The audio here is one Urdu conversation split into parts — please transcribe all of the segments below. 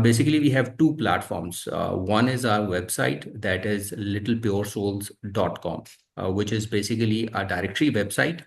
Basically, we have two platforms. One is our website, that is littlepuresouls.com, which is basically a directory website,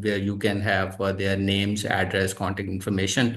where you can have their names, address, contact information,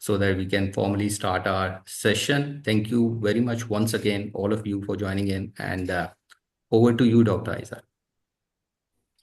so that we can formally start our session. Thank you very much once again, all of you, for joining in, and over to you, Dr. Aiza.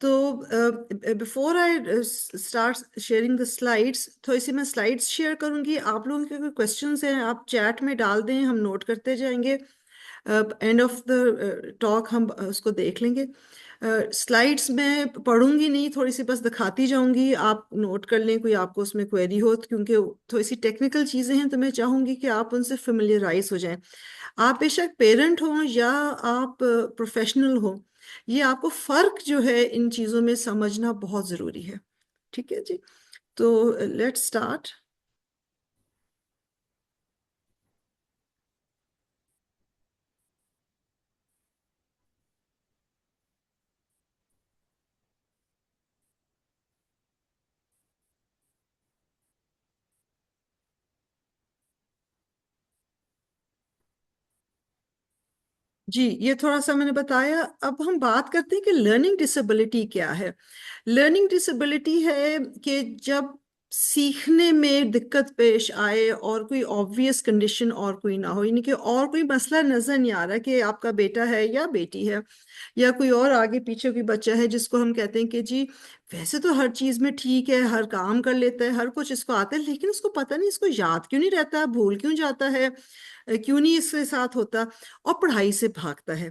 تو before I start sharing the slides, تھوڑی سی میں سلائڈس شیئر کروں گی. آپ لوگوں کے کوئی کوشچنس ہیں آپ چیٹ میں ڈال دیں، ہم نوٹ کرتے جائیں گے. اینڈ آف دا ٹاک ہم اس کو دیکھ لیں گے. سلائڈس میں پڑھوں گی نہیں، تھوڑی سی بس دکھاتی جاؤں گی، آپ نوٹ کر لیں کوئی آپ کو اس میں کوئری ہو، کیونکہ تھوڑی سی ٹیکنیکل چیزیں ہیں تو میں چاہوں گی کہ آپ ان سے فیملیرائز ہو جائیں. آپ بے شک پیرنٹ ہوں یا آپ پروفیشنل ہوں، یہ آپ کو فرق جو ہے ان چیزوں میں سمجھنا بہت ضروری ہے. ٹھیک ہے جی، تو لیٹ اسٹارٹ. جی یہ تھوڑا سا میں نے بتایا. اب ہم بات کرتے ہیں کہ لرننگ ڈسیبلٹی کیا ہے. لرننگ ڈسیبلٹی ہے کہ جب سیکھنے میں دقت پیش آئے اور کوئی آبویس کنڈیشن اور کوئی نہ ہو، یعنی کہ اور کوئی مسئلہ نظر نہیں آ رہا کہ آپ کا بیٹا ہے یا بیٹی ہے یا کوئی اور آگے پیچھے کوئی بچہ ہے جس کو ہم کہتے ہیں کہ جی ویسے تو ہر چیز میں ٹھیک ہے، ہر کام کر لیتا ہے، ہر کچھ اس کو آتا ہے، لیکن اس کو پتہ نہیں اس کو یاد کیوں نہیں رہتا، بھول کیوں جاتا ہے، کیوں نہیں اس کے ساتھ ہوتا اور پڑھائی سے بھاگتا ہے.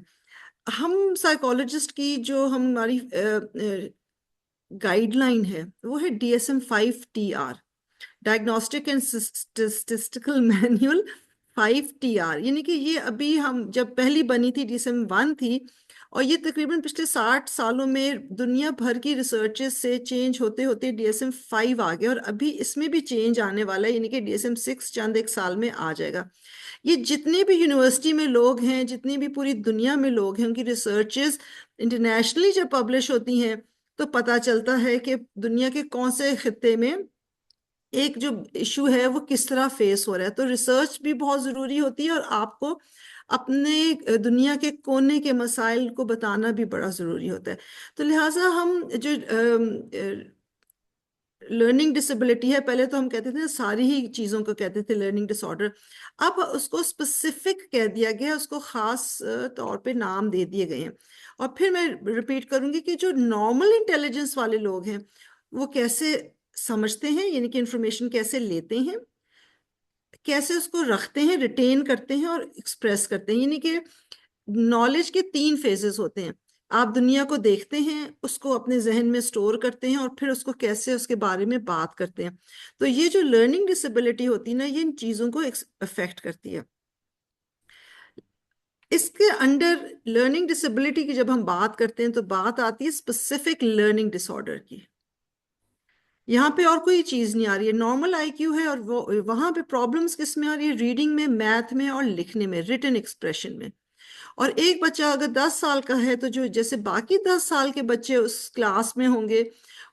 ہم سائیکالوجسٹ کی جو ہماری گائیڈ لائن ہے وہ ہے DSM-5 TR، diagnostic and statistical manual 5 TR. یعنی کہ یہ ابھی ہم جب پہلی بنی تھی DSM-1 تھی، اور یہ تقریباً پچھلے 60 سالوں میں دنیا بھر کی ریسرچز سے چینج ہوتے ہوتے DSM-5 آ گیا، اور ابھی اس میں بھی چینج آنے والا ہے، یعنی کہ DSM-6 چند ایک سال میں آ جائے گا. یہ جتنے بھی یونیورسٹی میں لوگ ہیں، جتنی بھی پوری دنیا میں لوگ ہیں، ان کی ریسرچز انٹرنیشنلی جب پبلش ہوتی ہیں تو پتہ چلتا ہے کہ دنیا کے کون سے خطے میں ایک جو ایشو ہے وہ کس طرح فیس ہو رہا ہے. تو ریسرچ بھی بہت ضروری ہوتی ہے، اور آپ کو اپنے دنیا کے کونے کے مسائل کو بتانا بھی بڑا ضروری ہوتا ہے. تو لہٰذا ہم جو لرننگ ڈسیبلٹی ہے، پہلے تو ہم کہتے تھے ساری ہی چیزوں کو کہتے تھے لرننگ ڈس آرڈر، اب اس کو اسپیسیفک کہہ دیا گیا، اس کو خاص طور پہ نام دے دیے گئے ہیں. اور پھر میں ریپیٹ کروں گی کہ جو نارمل انٹیلیجنس والے لوگ ہیں وہ کیسے سمجھتے ہیں، یعنی کہ انفارمیشن کیسے لیتے ہیں، کیسے اس کو رکھتے ہیں، ریٹین کرتے ہیں اور ایکسپریس کرتے ہیں. یعنی کہ نالج کے 3 فیزز ہوتے ہیں. آپ دنیا کو دیکھتے ہیں، اس کو اپنے ذہن میں سٹور کرتے ہیں، اور پھر اس کو کیسے اس کے بارے میں بات کرتے ہیں. تو یہ جو لرننگ ڈسیبلٹی ہوتی ہے نا، یہ ان چیزوں کو افیکٹ کرتی ہے. اس کے انڈر لرننگ ڈسیبلٹی کی جب ہم بات کرتے ہیں تو بات آتی ہے اسپیسیفک لرننگ ڈس آرڈر کی. یہاں پہ اور کوئی چیز نہیں آ رہی ہے، نارمل آئی کیو ہے، اور وہاں پہ پرابلمس کس میں آ رہی ہے، ریڈنگ میں، میتھ میں اور لکھنے میں، ریٹن ایکسپریشن میں. اور ایک بچہ اگر 10 سال کا ہے تو جو جیسے باقی 10 سال کے بچے اس کلاس میں ہوں گے،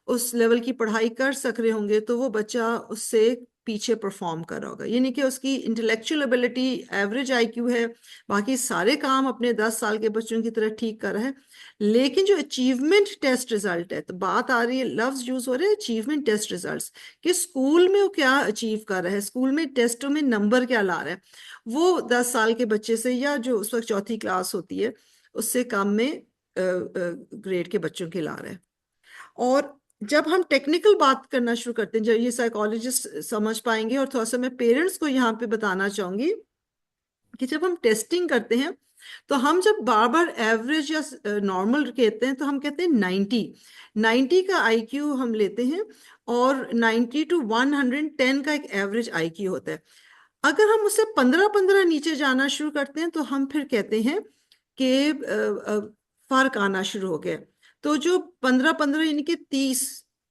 اس لیول کی پڑھائی کر سک رہے ہوں گے، تو وہ بچہ اس سے پیچھے پرفارم کر رہا ہوگا. یعنی کہ اس کی انٹلیکچوئل ایبلٹی ایوریج آئی کیو ہے، باقی سارے کام اپنے 10 سال کے بچوں کی طرح ٹھیک کر رہا ہے. لیکن جو اچیومنٹ ٹیسٹ ریزلٹ ہے، تو بات آ رہی ہے، لفظ یوز ہو رہے ہیں اچیومنٹ ٹیسٹ ریزلٹس، کہ اسکول میں وہ کیا اچیو کر رہا ہے، اسکول میں ٹیسٹوں میں نمبر کیا لا رہا ہے، وہ 10 سال کے بچے سے یا جو اس وقت چوتھی کلاس ہوتی ہے اس سے کم میں گریڈ کے بچوں کے لا رہا ہے. اور جب ہم ٹیکنیکل بات کرنا شروع کرتے ہیں، جب یہ سائیکالوجسٹ سمجھ پائیں گے، اور تھوڑا سا میں پیرنٹس کو یہاں پہ بتانا چاہوں گی کہ جب ہم ٹیسٹنگ کرتے ہیں تو ہم جب بار بار ایوریج یا نارمل کہتے ہیں تو ہم کہتے ہیں 90 کا آئی کیو ہم لیتے ہیں، اور 90 to 110 کا ایک ایوریج آئی کیو ہوتا ہے. اگر ہم اسے 15 نیچے جانا شروع کرتے ہیں تو ہم پھر کہتے ہیں کہ فرق آنا شروع ہو گیا. تو جو 15 یعنی کہ 30،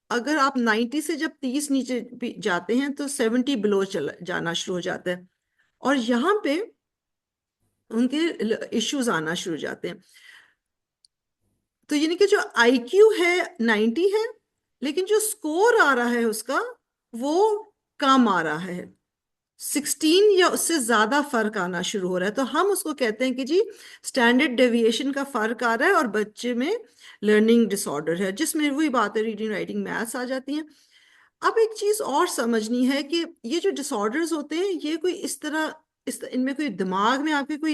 اگر آپ 90 سے جب 30 نیچے جاتے ہیں تو 70 بلو جانا شروع ہو جاتا ہے، اور یہاں پہ ان کے ایشوز آنا شروع ہو جاتے ہیں. تو یعنی کہ جو آئی کیو ہے 90 ہے، لیکن جو سکور آ رہا ہے اس کا وہ کم آ رہا ہے، 16 یا اس سے زیادہ فرق آنا شروع ہو رہا ہے. تو ہم اس کو کہتے ہیں کہ جی اسٹینڈرڈ ڈیویشن کا فرق آ رہا ہے، اور بچے میں لرننگ ڈس آرڈر ہے، جس میں وہی بات ہے، ریڈنگ رائٹنگ میتھس آ جاتی ہیں. اب ایک چیز اور سمجھنی ہے کہ یہ جو ڈس آرڈرز ہوتے ہیں، یہ کوئی اس طرح ان میں کوئی دماغ میں آپ کے کوئی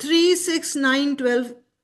3, 6, 9, 12।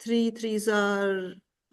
3 3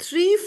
3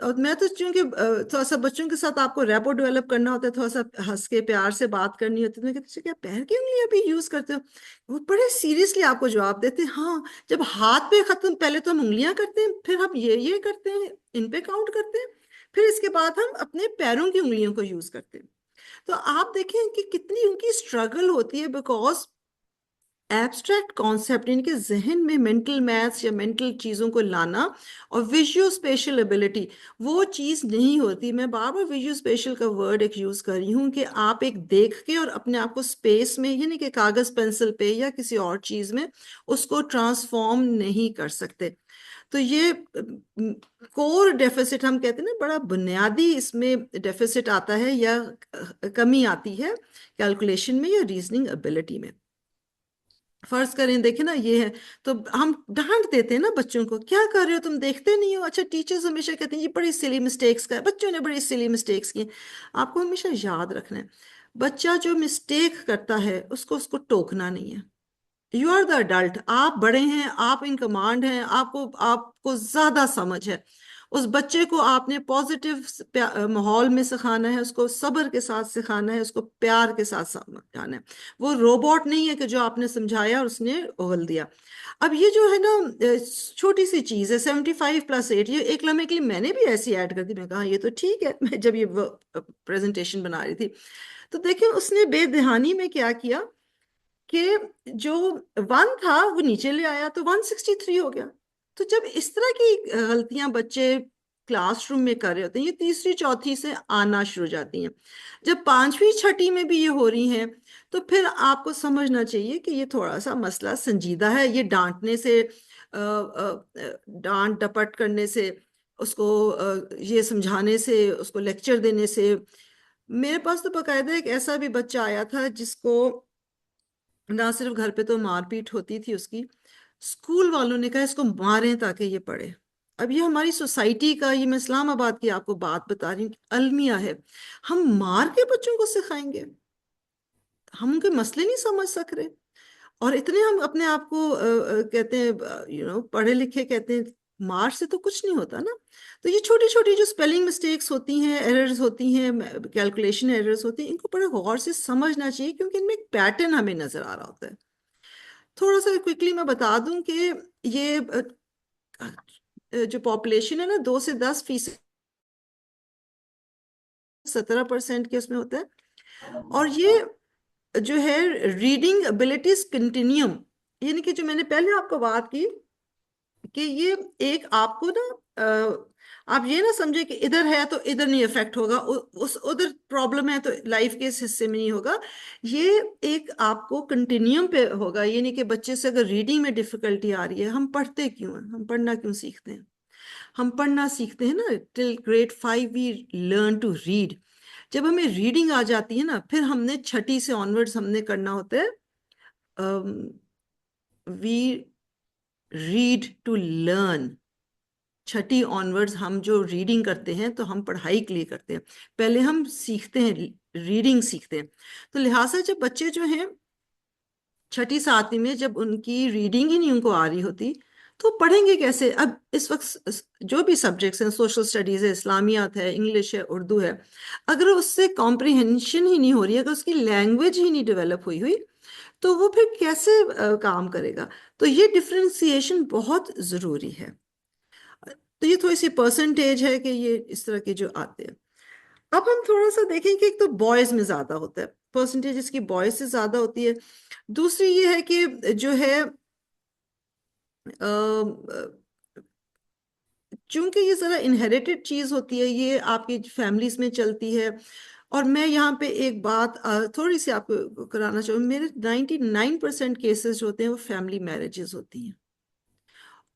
اور میں تو چونکہ تھوڑا سا بچوں کے ساتھ آپ کو ریپو ڈیولپ کرنا ہوتا ہے، تھوڑا سا ہنس کے پیار سے بات کرنی ہوتی ہے، میں کہتی ہوں کیا پیر کی انگلیاں بھی یوز کرتے ہو؟ وہ بڑے سیریسلی آپ کو جواب دیتے ہیں ہاں، جب ہاتھ پہ ختم، پہلے تو ہم انگلیاں کرتے ہیں، پھر ہم یہ کرتے ہیں، ان پہ کاؤنٹ کرتے ہیں، پھر اس کے بعد ہم اپنے پیروں کی انگلیوں کو یوز کرتے ہیں۔ تو آپ دیکھیں کہ کتنی ان کی اسٹرگل ہوتی ہے، بیکاز ایبسٹریکٹ کانسیپٹ ان کے ذہن میں مینٹل میتھس یا مینٹل چیزوں کو لانا اور ویژو اسپیشل ایبلٹی وہ چیز نہیں ہوتی۔ میں بار بار ویژو اسپیشل کا ورڈ ایک یوز کر رہی ہوں کہ آپ ایک دیکھ کے اور اپنے آپ کو اسپیس میں، یعنی کہ کاغذ پینسل پہ یا کسی اور چیز میں اس کو ٹرانسفارم نہیں کر سکتے۔ تو یہ کور ڈیفیسٹ ہم کہتے ہیں نا، بڑا بنیادی اس میں ڈیفیسٹ آتا ہے یا کمی آتی ہے کیلکولیشن میں یا ریزننگ ایبلٹی میں۔ فرض کریں دیکھیں نا یہ ہے، تو ہم ڈانٹ دیتے ہیں نا بچوں کو، کیا کر رہے ہو تم، دیکھتے نہیں ہو؟ اچھا ٹیچرز ہمیشہ کہتے ہیں یہ بڑی سلی مسٹیکس کا ہے، بچوں نے بڑی سلی مسٹیکس کی۔ آپ کو ہمیشہ یاد رکھنا ہے بچہ جو مسٹیک کرتا ہے اس کو ٹوکنا نہیں ہے۔ یو آر دا اڈلٹ، آپ بڑے ہیں، آپ ان کمانڈ ہیں، آپ کو زیادہ سمجھ ہے۔ اس بچے کو آپ نے پازیٹیو ماحول میں سکھانا ہے، اس کو صبر کے ساتھ سکھانا ہے، اس کو پیار کے ساتھ سمجھانا ہے۔ وہ روبوٹ نہیں ہے کہ جو آپ نے سمجھایا اور اس نے اگل دیا۔ اب یہ جو ہے نا چھوٹی سی چیز ہے 75+8، یہ ایک لمحے کے لیے میں نے بھی ایسی ایڈ کر دی، میں کہا یہ تو ٹھیک ہے، میں جب یہ پریزنٹیشن بنا رہی تھی تو دیکھیں اس نے بے دہانی میں کیا کیا کہ جو 1 تھا وہ نیچے لے آیا تو 163 ہو گیا۔ تو جب اس طرح کی غلطیاں بچے کلاس روم میں کر رہے ہوتے ہیں، یہ تیسری چوتھی سے آنا شروع ہو جاتی ہیں۔ جب 5ویں چھٹی میں بھی یہ ہو رہی ہیں تو پھر آپ کو سمجھنا چاہیے کہ یہ تھوڑا سا مسئلہ سنجیدہ ہے۔ یہ ڈانٹنے سے، ڈانٹ ڈپٹ کرنے سے، اس کو یہ سمجھانے سے، اس کو لیکچر دینے سے، میرے پاس تو باقاعدہ ایک ایسا بھی بچہ آیا تھا جس کو نہ صرف گھر پہ تو مار پیٹ ہوتی تھی اس کی، اسکول والوں نے کہا اس کو ماریں تاکہ یہ پڑھے۔ اب یہ ہماری سوسائٹی کا، یہ میں اسلام آباد کی آپ کو بات بتا رہی ہوں، المیہ ہے۔ ہم مار کے بچوں کو سکھائیں گے؟ ہم ان کے مسئلے نہیں سمجھ سک رہے، اور اتنے ہم اپنے آپ کو کہتے ہیں پڑھے لکھے، کہتے ہیں مار سے تو کچھ نہیں ہوتا نا۔ تو یہ چھوٹی چھوٹی جو اسپیلنگ مسٹیکس ہوتی ہیں، ایررز ہوتی ہیں، کیلکولیشن ایررز ہوتی ہیں، ان کو بڑے غور سے سمجھنا چاہیے کیونکہ ان میں ایک پیٹرن ہمیں نظر آ رہا ہوتا ہے۔ تھوڑا سا کوئکلی میں بتا دوں کہ یہ جو پاپولیشن ہے نا، 2 سے 10%، 17% کے اس میں ہوتا ہے۔ اور یہ جو ہے ریڈنگ ابیلٹیز کنٹینیوم، یعنی کہ جو میں نے پہلے آپ کو بات کی کہ یہ ایک آپ کو نا آپ یہ نہ سمجھے کہ ادھر ہے تو ادھر نہیں افیکٹ ہوگا، ادھر پرابلم ہے تو لائف کے اس حصے میں نہیں ہوگا۔ یہ ایک آپ کو کنٹینیوم پہ ہوگا، یعنی کہ بچے سے اگر ریڈنگ میں ڈیفیکلٹی آ رہی ہے، ہم پڑھتے کیوں ہیں؟ ہم پڑھنا کیوں سیکھتے ہیں؟ ہم پڑھنا سیکھتے ہیں نا till grade 5 we learn to read. جب ہمیں ریڈنگ آ جاتی ہے نا، پھر ہم نے چھٹی سے آنورڈز ہم نے کرنا ہوتا ہے وی ریڈ ٹو لرن۔ چھٹی آنورڈز ہم جو ریڈنگ کرتے ہیں تو ہم پڑھائی کے لیے کرتے ہیں، پہلے ہم سیکھتے ہیں، ریڈنگ سیکھتے ہیں۔ تو لہٰذا جب بچے جو ہیں چھٹی ساتویں میں جب ان کی ریڈنگ ہی نہیں ان کو آ رہی ہوتی تو پڑھیں گے کیسے؟ اب اس وقت جو بھی سبجیکٹس ہیں، سوشل سٹڈیز ہے، اسلامیات ہے، انگلش ہے، اردو ہے، اگر اس سے کمپریہنشن ہی نہیں ہو رہی، اگر اس کی لینگویج ہی نہیں ڈیولپ ہوئی تو وہ پھر کیسے کام کرے گا؟ تو یہ ڈفرینسیشن بہت ضروری ہے۔ تو یہ تھوڑی سی پرسنٹیج ہے کہ یہ اس طرح کے جو آتے ہیں۔ اب ہم تھوڑا سا دیکھیں کہ ایک تو بوائز میں زیادہ ہوتا ہے، پرسنٹیج اس کی بوائز سے زیادہ ہوتی ہے۔ دوسری یہ ہے کہ جو ہے چونکہ یہ ذرا انہیریٹڈ چیز ہوتی ہے، یہ آپ کی فیملیز میں چلتی ہے۔ اور میں یہاں پہ ایک بات تھوڑی سی آپ کو کرانا چاہوں، میرے 99% کیسز جو ہوتے ہیں وہ فیملی میرجز ہوتی ہیں۔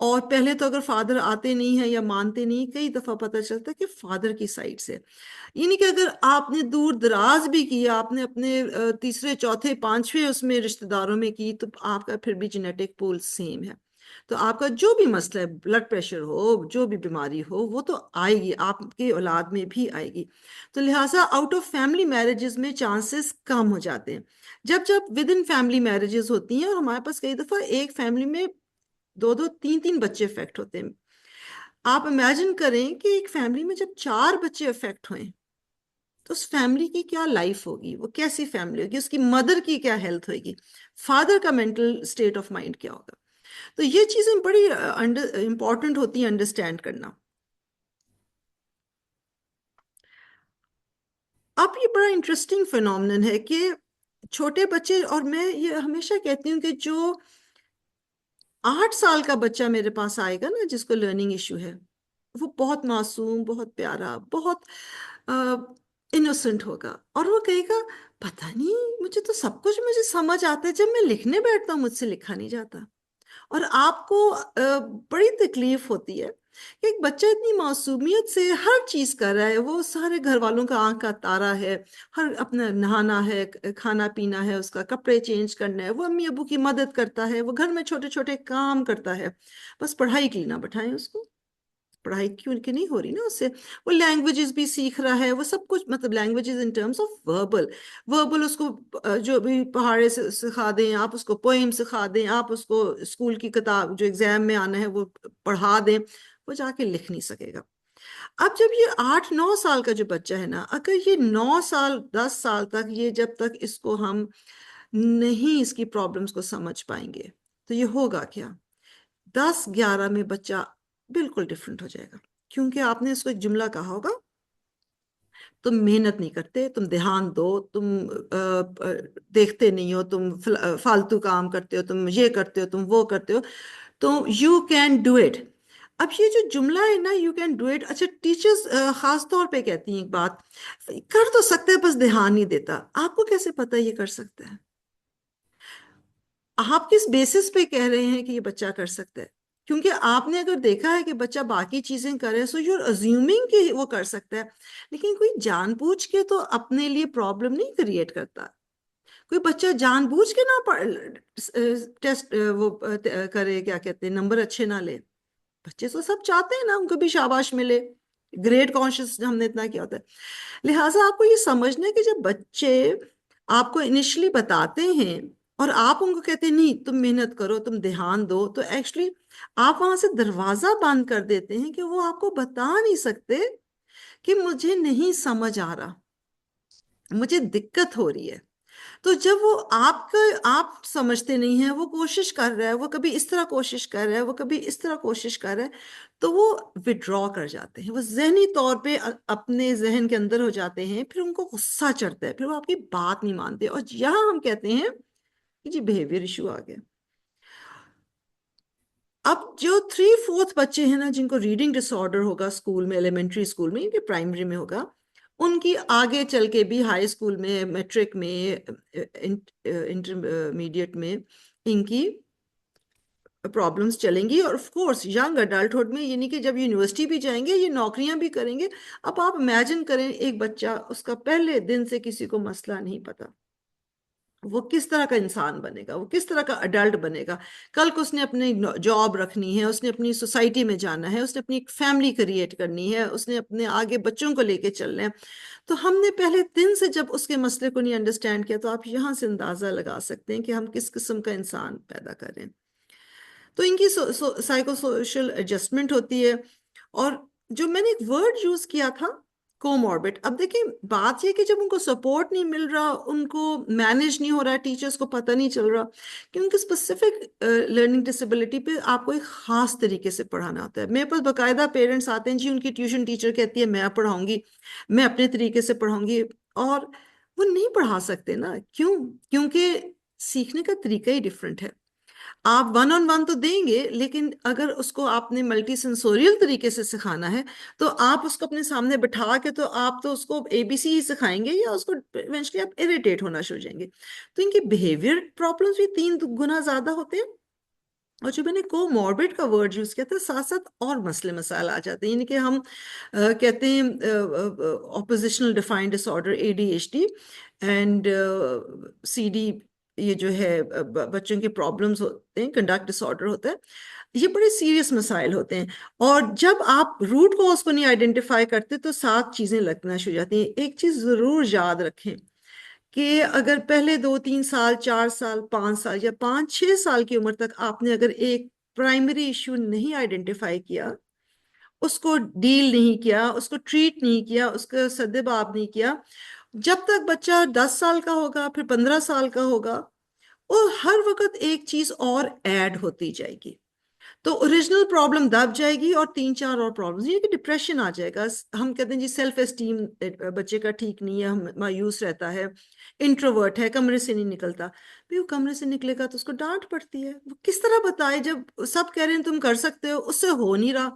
اور پہلے تو اگر فادر آتے نہیں ہیں یا مانتے نہیں، کئی دفعہ پتہ چلتا ہے کہ فادر کی سائڈ سے، یعنی کہ اگر آپ نے دور دراز بھی کیا، آپ نے اپنے تیسرے چوتھے پانچویں اس میں رشتہ داروں میں کی، تو آپ کا پھر بھی جینیٹک پول سیم ہے۔ تو آپ کا جو بھی مسئلہ ہے، بلڈ پریشر ہو، جو بھی بیماری ہو، وہ تو آئے گی، آپ کے اولاد میں بھی آئے گی۔ تو لہٰذا آؤٹ آف فیملی میرجز میں چانسز کم ہو جاتے ہیں۔ جب ود ان فیملی میرجز ہوتی ہیں، اور ہمارے پاس کئی دفعہ ایک فیملی میں 2-2 3-3 بچے افیکٹ ہوتے ہیں، آپ امیجن کریں کہ ایک فیملی میں جب 4 بچے افیکٹ ہوئیں تو اس فیملی کی کیا لائف ہوگی، وہ کیسی فیملی ہوگی، اس کی مدر کی کیا ہیلتھ ہوگی، فادر کا مینٹل اسٹیٹ آف مائنڈ کیا ہوگا. تو یہ چیزیں بڑی امپورٹنٹ ہوتی ہیں انڈرسٹینڈ کرنا. اب یہ بڑا انٹرسٹنگ فینومنن ہے کہ چھوٹے بچے، اور میں یہ ہمیشہ کہتی ہوں کہ جو 8 سال کا بچہ میرے پاس آئے گا نا جس کو لرننگ ایشو ہے، وہ بہت معصوم، بہت پیارا، بہت انوسنٹ ہوگا، اور وہ کہے گا پتہ نہیں مجھے تو سب کچھ مجھے سمجھ آتا ہے، جب میں لکھنے بیٹھتا ہوں مجھ سے لکھا نہیں جاتا. اور آپ کو بڑی تکلیف ہوتی ہے کہ ایک بچہ اتنی معصومیت سے ہر چیز کر رہا ہے، وہ سارے گھر والوں کا آنکھ کا تارا ہے، ہر اپنا نہانا ہے، کھانا پینا ہے، اس کا کپڑے چینج کرنا ہے، وہ امی ابو کی مدد کرتا ہے، وہ گھر میں چھوٹے چھوٹے کام کرتا ہے. بس پڑھائی کے لیے نہ بٹھائیں اس کو، پڑھائی کیوں کہ نہیں ہو رہی نا اس سے. وہ لینگویجز بھی سیکھ رہا ہے، وہ سب کچھ، مطلب languages in terms of verbal اس کو جو بھی پہاڑے سے سکھا دیں، آپ اس کو پوئم سکھا دیں، آپ اس کو اسکول کی کتاب جو ایگزام میں آنا ہے وہ پڑھا دیں، وہ جا کے لکھ نہیں سکے گا. اب جب یہ 8-9 سال کا جو بچہ ہے نا، اگر یہ 9 سال 10 سال تک، یہ جب تک اس کو ہم نہیں اس کی پرابلمس کو سمجھ پائیں گے تو یہ ہوگا کیا؟ 10-11 میں بچہ بالکل ڈفرنٹ ہو جائے گا. کیونکہ آپ نے اس کو ایک جملہ کہا ہوگا، تم محنت نہیں کرتے، تم دھیان دو، تم دیکھتے نہیں ہو، تم فالتو کام کرتے ہو، تم یہ کرتے ہو، تم وہ کرتے ہو، تو یو کین ڈو اٹ. اب یہ جو جملہ ہے نا، یو کین ڈو اٹ، اچھا ٹیچرز خاص طور پہ کہتی ہیں ایک بات، کر تو سکتا ہے بس دھیان نہیں دیتا. آپ کو کیسے پتا یہ کر سکتا ہے؟ آپ کس بیسس پہ کہہ رہے ہیں کہ یہ بچہ کر سکتا ہے؟ کیونکہ آپ نے اگر دیکھا ہے کہ بچہ باقی چیزیں کرے، سو یو ازیومنگ کہ وہ کر سکتا ہے. لیکن کوئی جان بوجھ کے تو اپنے لیے پرابلم نہیں کریٹ کرتا. کوئی بچہ جان بوجھ کے نہ ٹیسٹ وہ کرے، کیا کہتے ہیں، نمبر اچھے نہ لے. بچے تو سب چاہتے ہیں نا ان کو بھی شاباش ملے، گریڈ کانشیس ہم نے اتنا کیا ہوتا ہے. لہٰذا آپ کو یہ سمجھنا ہے کہ جب بچے آپ کو انیشلی بتاتے ہیں اور آپ ان کو کہتے ہیں نہیں تم محنت کرو، تم دھیان دو، تو ایکچولی آپ وہاں سے دروازہ بند کر دیتے ہیں کہ وہ آپ کو بتا نہیں سکتے کہ مجھے نہیں سمجھ آ رہا، مجھے دقت ہو رہی ہے. تو جب وہ آپ سمجھتے نہیں ہیں، وہ کوشش کر رہا ہے، وہ کبھی اس طرح کوشش کر رہا ہے، وہ کبھی اس طرح کوشش کر رہا ہے، تو وہ وڈرا کر جاتے ہیں، وہ ذہنی طور پہ اپنے ذہن کے اندر ہو جاتے ہیں. پھر ان کو غصہ چڑھتا ہے، پھر وہ آپ کی بات نہیں مانتے، اور یہاں ہم کہتے ہیں کہ جی بیہیویئر ایشو آ گیا. اب جو 3/4 بچے ہیں نا جن کو ریڈنگ ڈس آرڈر ہوگا اسکول میں، ایلیمنٹری اسکول میں، کہ پرائمری میں ہوگا، ان کی آگے چل کے بھی ہائی اسکول میں، میٹرک میں، انٹرمیڈیٹ میں ان کی پرابلمس چلیں گی. اور آف کورس ینگ اڈلٹہڈ میں، یعنی کہ جب یونیورسٹی بھی جائیں گے، یہ نوکریاں بھی کریں گے. اب آپ امیجن کریں ایک بچہ، اس کا پہلے دن سے کسی کو مسئلہ نہیں پتا، وہ کس طرح کا انسان بنے گا، وہ کس طرح کا اڈلٹ بنے گا. کل کو اس نے اپنی جاب رکھنی ہے، اس نے اپنی سوسائٹی میں جانا ہے، اس نے اپنی ایک فیملی کریٹ کرنی ہے، اس نے اپنے آگے بچوں کو لے کے چلنا ہے. تو ہم نے پہلے دن سے جب اس کے مسئلے کو نہیں انڈرسٹینڈ کیا، تو آپ یہاں سے اندازہ لگا سکتے ہیں کہ ہم کس قسم کا انسان پیدا کریں. تو ان کی سائیکو سوشل ایڈجسٹمنٹ ہوتی ہے. اور جو میں نے ایک ورڈ یوز کیا تھا کوموربڈ، اب دیکھیں بات یہ کہ جب ان کو سپورٹ نہیں مل رہا، ان کو مینیج نہیں ہو رہا، ٹیچرز کو پتہ نہیں چل رہا کہ ان کی اسپیسیفک لرننگ ڈسیبلٹی پہ آپ کو ایک خاص طریقے سے پڑھانا ہوتا ہے. میرے پاس باقاعدہ پیرنٹس آتے ہیں، جی ان کی ٹیوشن ٹیچر کہتی ہے میں پڑھاؤں گی، میں اپنے طریقے سے پڑھاؤں گی، اور وہ نہیں پڑھا سکتے نا. کیونکہ سیکھنے کا طریقہ ہی ڈفرینٹ ہے. آپ 1-on-1 تو دیں گے، لیکن اگر اس کو آپ نے ملٹی سینسوریل طریقے سے سکھانا ہے تو آپ اس کو اپنے سامنے بٹھا کے تو آپ تو اس کو ABC ہی سکھائیں گے، یا اس کو ایونچولی آپ اریٹیٹ ہونا شروع ہو جائیں گے. تو ان کی بیہیویئر پرابلمس بھی 3 گنا زیادہ ہوتے ہیں. اور جو میں نے کو موربڈ کا ورڈ یوز کیا تھا، ساتھ ساتھ اور مسئلے مسائل آ جاتے ہیں. یعنی کہ ہم کہتے ہیں oppositional defiant disorder ADHD and CD، یہ جو ہے بچوں کے پرابلمس ہوتے ہیں، کنڈکٹ ڈس آرڈر ہوتا ہے. یہ بڑے سیریس مسائل ہوتے ہیں، اور جب آپ روٹ کوز کو نہیں آئیڈینٹیفائی کرتے تو 7 چیزیں لگنا شروع ہو جاتی ہیں. ایک چیز ضرور یاد رکھیں کہ اگر پہلے 2-3 سال، 4 سال، 5 سال، یا 5-6 سال کی عمر تک آپ نے اگر ایک پرائمری ایشو نہیں آئیڈینٹیفائی کیا، اس کو ڈیل نہیں کیا، اس کو ٹریٹ نہیں کیا، اس کا سدباب نہیں کیا، جب تک بچہ 10 سال کا ہوگا، پھر 15 سال کا ہوگا، اور ہر وقت ایک چیز اور ایڈ ہوتی جائے گی، تو اوریجنل پرابلم دب جائے گی اور 3 4 اور پرابلم، یہ کہ ڈپریشن آ جائے گا. ہم کہتے ہیں جی سیلف اسٹیم بچے کا ٹھیک نہیں ہے، مایوس رہتا ہے، انٹروورٹ ہے، کمرے سے نہیں نکلتا. بھی وہ کمرے سے نکلے گا تو اس کو ڈانٹ پڑتی ہے، وہ کس طرح بتائے جب سب کہہ رہے ہیں تم کر سکتے ہو، اس سے ہو نہیں رہا.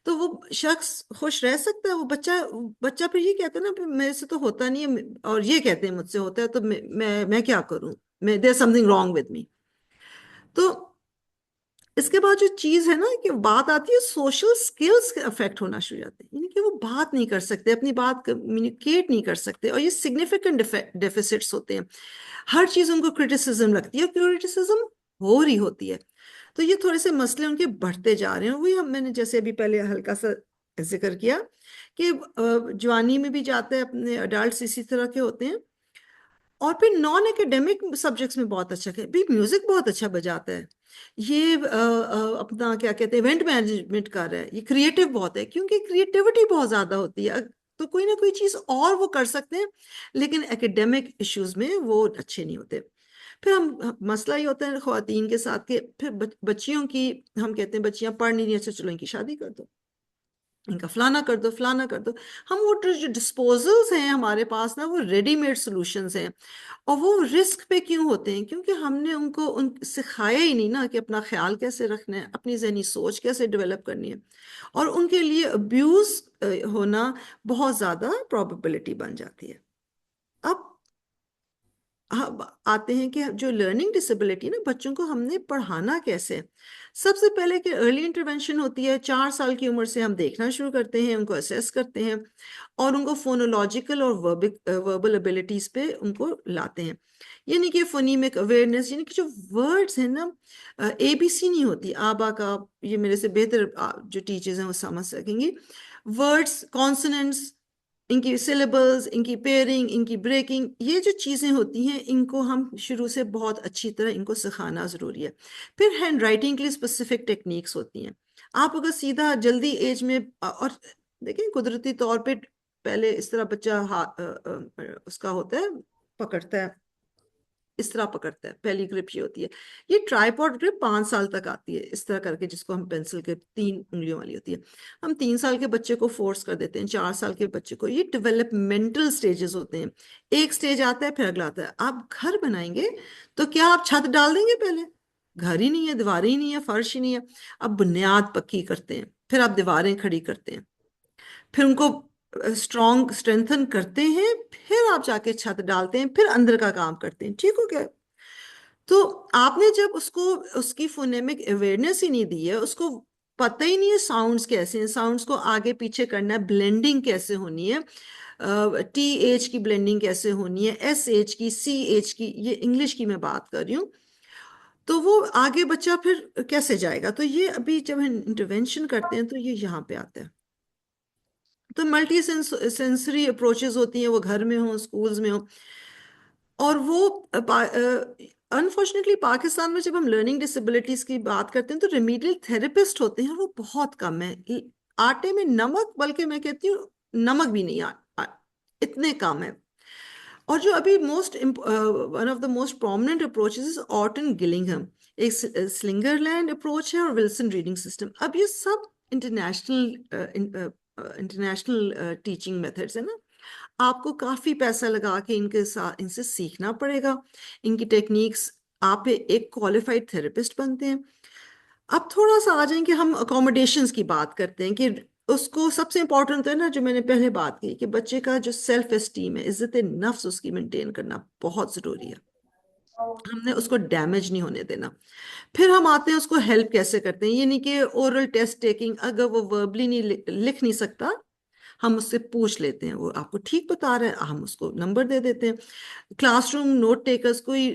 تو وہ شخص خوش رہ سکتا ہے؟ وہ بچہ پھر یہ کہتا ہے نا میرے سے تو ہوتا نہیں ہے، اور یہ کہتے ہیں مجھ سے ہوتا ہے، تو میں کیا کروں، دیر سمتھنگ رانگ ود می. تو اس کے بعد جو چیز ہے نا کہ بات آتی ہے سوشل سکلز کے افیکٹ ہونا شروع ہوتے ہیں، یعنی کہ وہ بات نہیں کر سکتے، اپنی بات کمیونیکیٹ نہیں کر سکتے، اور یہ سگنیفیکنٹ ڈیفیسٹس ہوتے ہیں. ہر چیز ان کو کرٹیسزم لگتی ہے، اور کرٹیسزم ہو رہی ہوتی ہے. تو یہ تھوڑے سے مسئلے ان کے بڑھتے جا رہے ہیں. وہی میں نے جیسے ابھی پہلے ہلکا سا ذکر کیا کہ جوانی میں بھی جاتے ہیں، اپنے اڈلٹس اسی طرح کے ہوتے ہیں. اور پھر نان اکیڈیمک سبجیکٹس میں بہت اچھا بھی میوزک بہت اچھا بجاتا ہے، یہ اپنا کیا کہتے ہیں ایونٹ مینجمنٹ کر رہا ہے، یہ کریٹو بہت ہے، کیونکہ کریٹیوٹی بہت زیادہ ہوتی ہے، تو کوئی نہ کوئی چیز اور وہ کر سکتے ہیں، لیکن اکیڈیمک ایشوز میں وہ اچھے نہیں ہوتے. پھر مسئلہ یہ ہوتا ہے خواتین کے ساتھ کہ پھر بچیوں کی، ہم کہتے ہیں بچیاں پڑھ نہیں رہی، اچھا چلو ان کی شادی کر دو، ان کا فلانا کر دو، فلانا کر دو. ہم وہ جو ڈسپوزلز ہیں ہمارے پاس نا، وہ ریڈی میڈ سولوشنز ہیں، اور وہ رسک پہ کیوں ہوتے ہیں؟ کیونکہ ہم نے ان کو سکھایا ہی نہیں نا کہ اپنا خیال کیسے رکھنا ہے، اپنی ذہنی سوچ کیسے ڈیولپ کرنی ہے، اور ان کے لیے ابیوز ہونا بہت زیادہ پروبیبلٹی بن جاتی ہے. اب آتے ہیں کہ جو لرننگ ڈسیبلٹی نا، بچوں کو ہم نے پڑھانا کیسے. سب سے پہلے کہ ارلی انٹرونشن ہوتی ہے، 4 سال کی عمر سے ہم دیکھنا شروع کرتے ہیں، ان کو اسیس کرتے ہیں، اور ان کو فونولوجیکل اور وربل ابیلٹیز پہ ان کو لاتے ہیں. یعنی کہ فونیمک اویئرنیس، یعنی کہ جو ورڈز ہیں نا، اے بی سی نہیں ہوتی آبا کا، یہ میرے سے بہتر جو ٹیچرز ہیں وہ سمجھ سکیں گی. ورڈز، کانسوننٹس، ان کی سیلیبلز، ان کی پیئرنگ، ان کی بریکنگ، یہ جو چیزیں ہوتی ہیں ان کو ہم شروع سے بہت اچھی طرح ان کو سکھانا ضروری ہے. پھر ہینڈ رائٹنگ کے لیے اسپیسیفک ٹیکنیکس ہوتی ہیں. آپ اگر سیدھا جلدی ایج میں، اور دیکھیں قدرتی طور پہ پہلے اس طرح بچہ اس کا ہوتا ہے، پکڑتا ہے، اس طرح پکڑتا ہے، پہلی گرپ یہ ہوتی ہے. یہ ٹرائی پاڈ گرپ 5 سال تک آتی ہے، اس طرح کر کے، جس کو ہم پینسل کے 3 انگلیوں والی ہوتی ہے. ہم 3 سال کے بچے کو فورس کر دیتے ہیں، 4 سال کے بچے کو. یہ ڈیولپمنٹل سٹیجز ہوتے ہیں. ایک سٹیج آتا ہے، پھر اگلا آتا ہے. آپ گھر بنائیں گے تو کیا آپ چھت ڈال دیں گے؟ پہلے گھر ہی نہیں ہے، دیواریں ہی نہیں ہے، فرش ہی نہیں ہے. اب بنیاد پکی کرتے ہیں، پھر آپ دیواریں کھڑی کرتے ہیں، پھر ان کو اسٹرینتھن کرتے ہیں، پھر آپ جا کے چھت ڈالتے ہیں، پھر اندر کا کام کرتے ہیں. ٹھیک ہو گیا؟ تو آپ نے جب اس کو اس کی فونیمک اویئرنیس ہی نہیں دی ہے، اس کو پتہ ہی نہیں ہے ساؤنڈز کیسے ہیں، ساؤنڈز کو آگے پیچھے کرنا ہے، بلینڈنگ کیسے ہونی ہے، ٹی ایچ کی بلینڈنگ کیسے ہونی ہے، ایس ایچ کی، سی ایچ کی، یہ انگلش کی میں بات کر رہی ہوں، تو وہ آگے بچہ پھر کیسے جائے گا؟ تو یہ ابھی جب ہم انٹروینشن کرتے ہیں تو یہ یہاں پہ آتا ہے. تو ملٹی سینسری اپروچز ہوتی ہیں، وہ گھر میں ہوں، اسکولز میں ہوں. اور وہ انفارچونیٹلی پاکستان میں جب ہم لرننگ ڈسیبلٹیز کی بات کرتے ہیں تو ریمیڈیل تھراپسٹ ہوتے ہیں، وہ بہت کم ہیں. آٹے میں نمک، بلکہ میں کہتی ہوں نمک بھی نہیں، اتنے کم ہیں. اور جو ابھی one of the most prominent approaches Orton گلنگہم، ایک سلنگر لینڈ اپروچ ہے، اور ولسن ریڈنگ سسٹم. اب یہ سب انٹرنیشنل ٹیچنگ میتھڈز ہیں نا. آپ کو کافی پیسہ لگا کے ان سے سیکھنا پڑے گا، ان کی ٹیکنیکس. آپ ایک کوالیفائڈ تھراپسٹ بنتے ہیں. اب تھوڑا سا آ جائیں کہ ہم اکوموڈیشنز کی بات کرتے ہیں، کہ اس کو سب سے امپورٹنٹ ہے نا، جو میں نے پہلے بات کی، کہ بچے کا جو سیلف اسٹیم ہے، عزت نفس، اس کی مینٹین کرنا بہت ضروری ہے. ہم نے اس کو ڈیمیج نہیں ہونے دینا. پھر ہم آتے ہیں اس کو ہیلپ کیسے کرتے ہیں، یعنی کہ اورل ٹیسٹ ٹیکنگ. اگر وہ وربلی نہیں لکھ نہیں سکتا، ہم اس سے پوچھ لیتے ہیں، وہ آپ کو ٹھیک بتا رہا ہے، ہم اس کو نمبر دے دیتے ہیں. کلاس روم نوٹ ٹیکرز، کوئی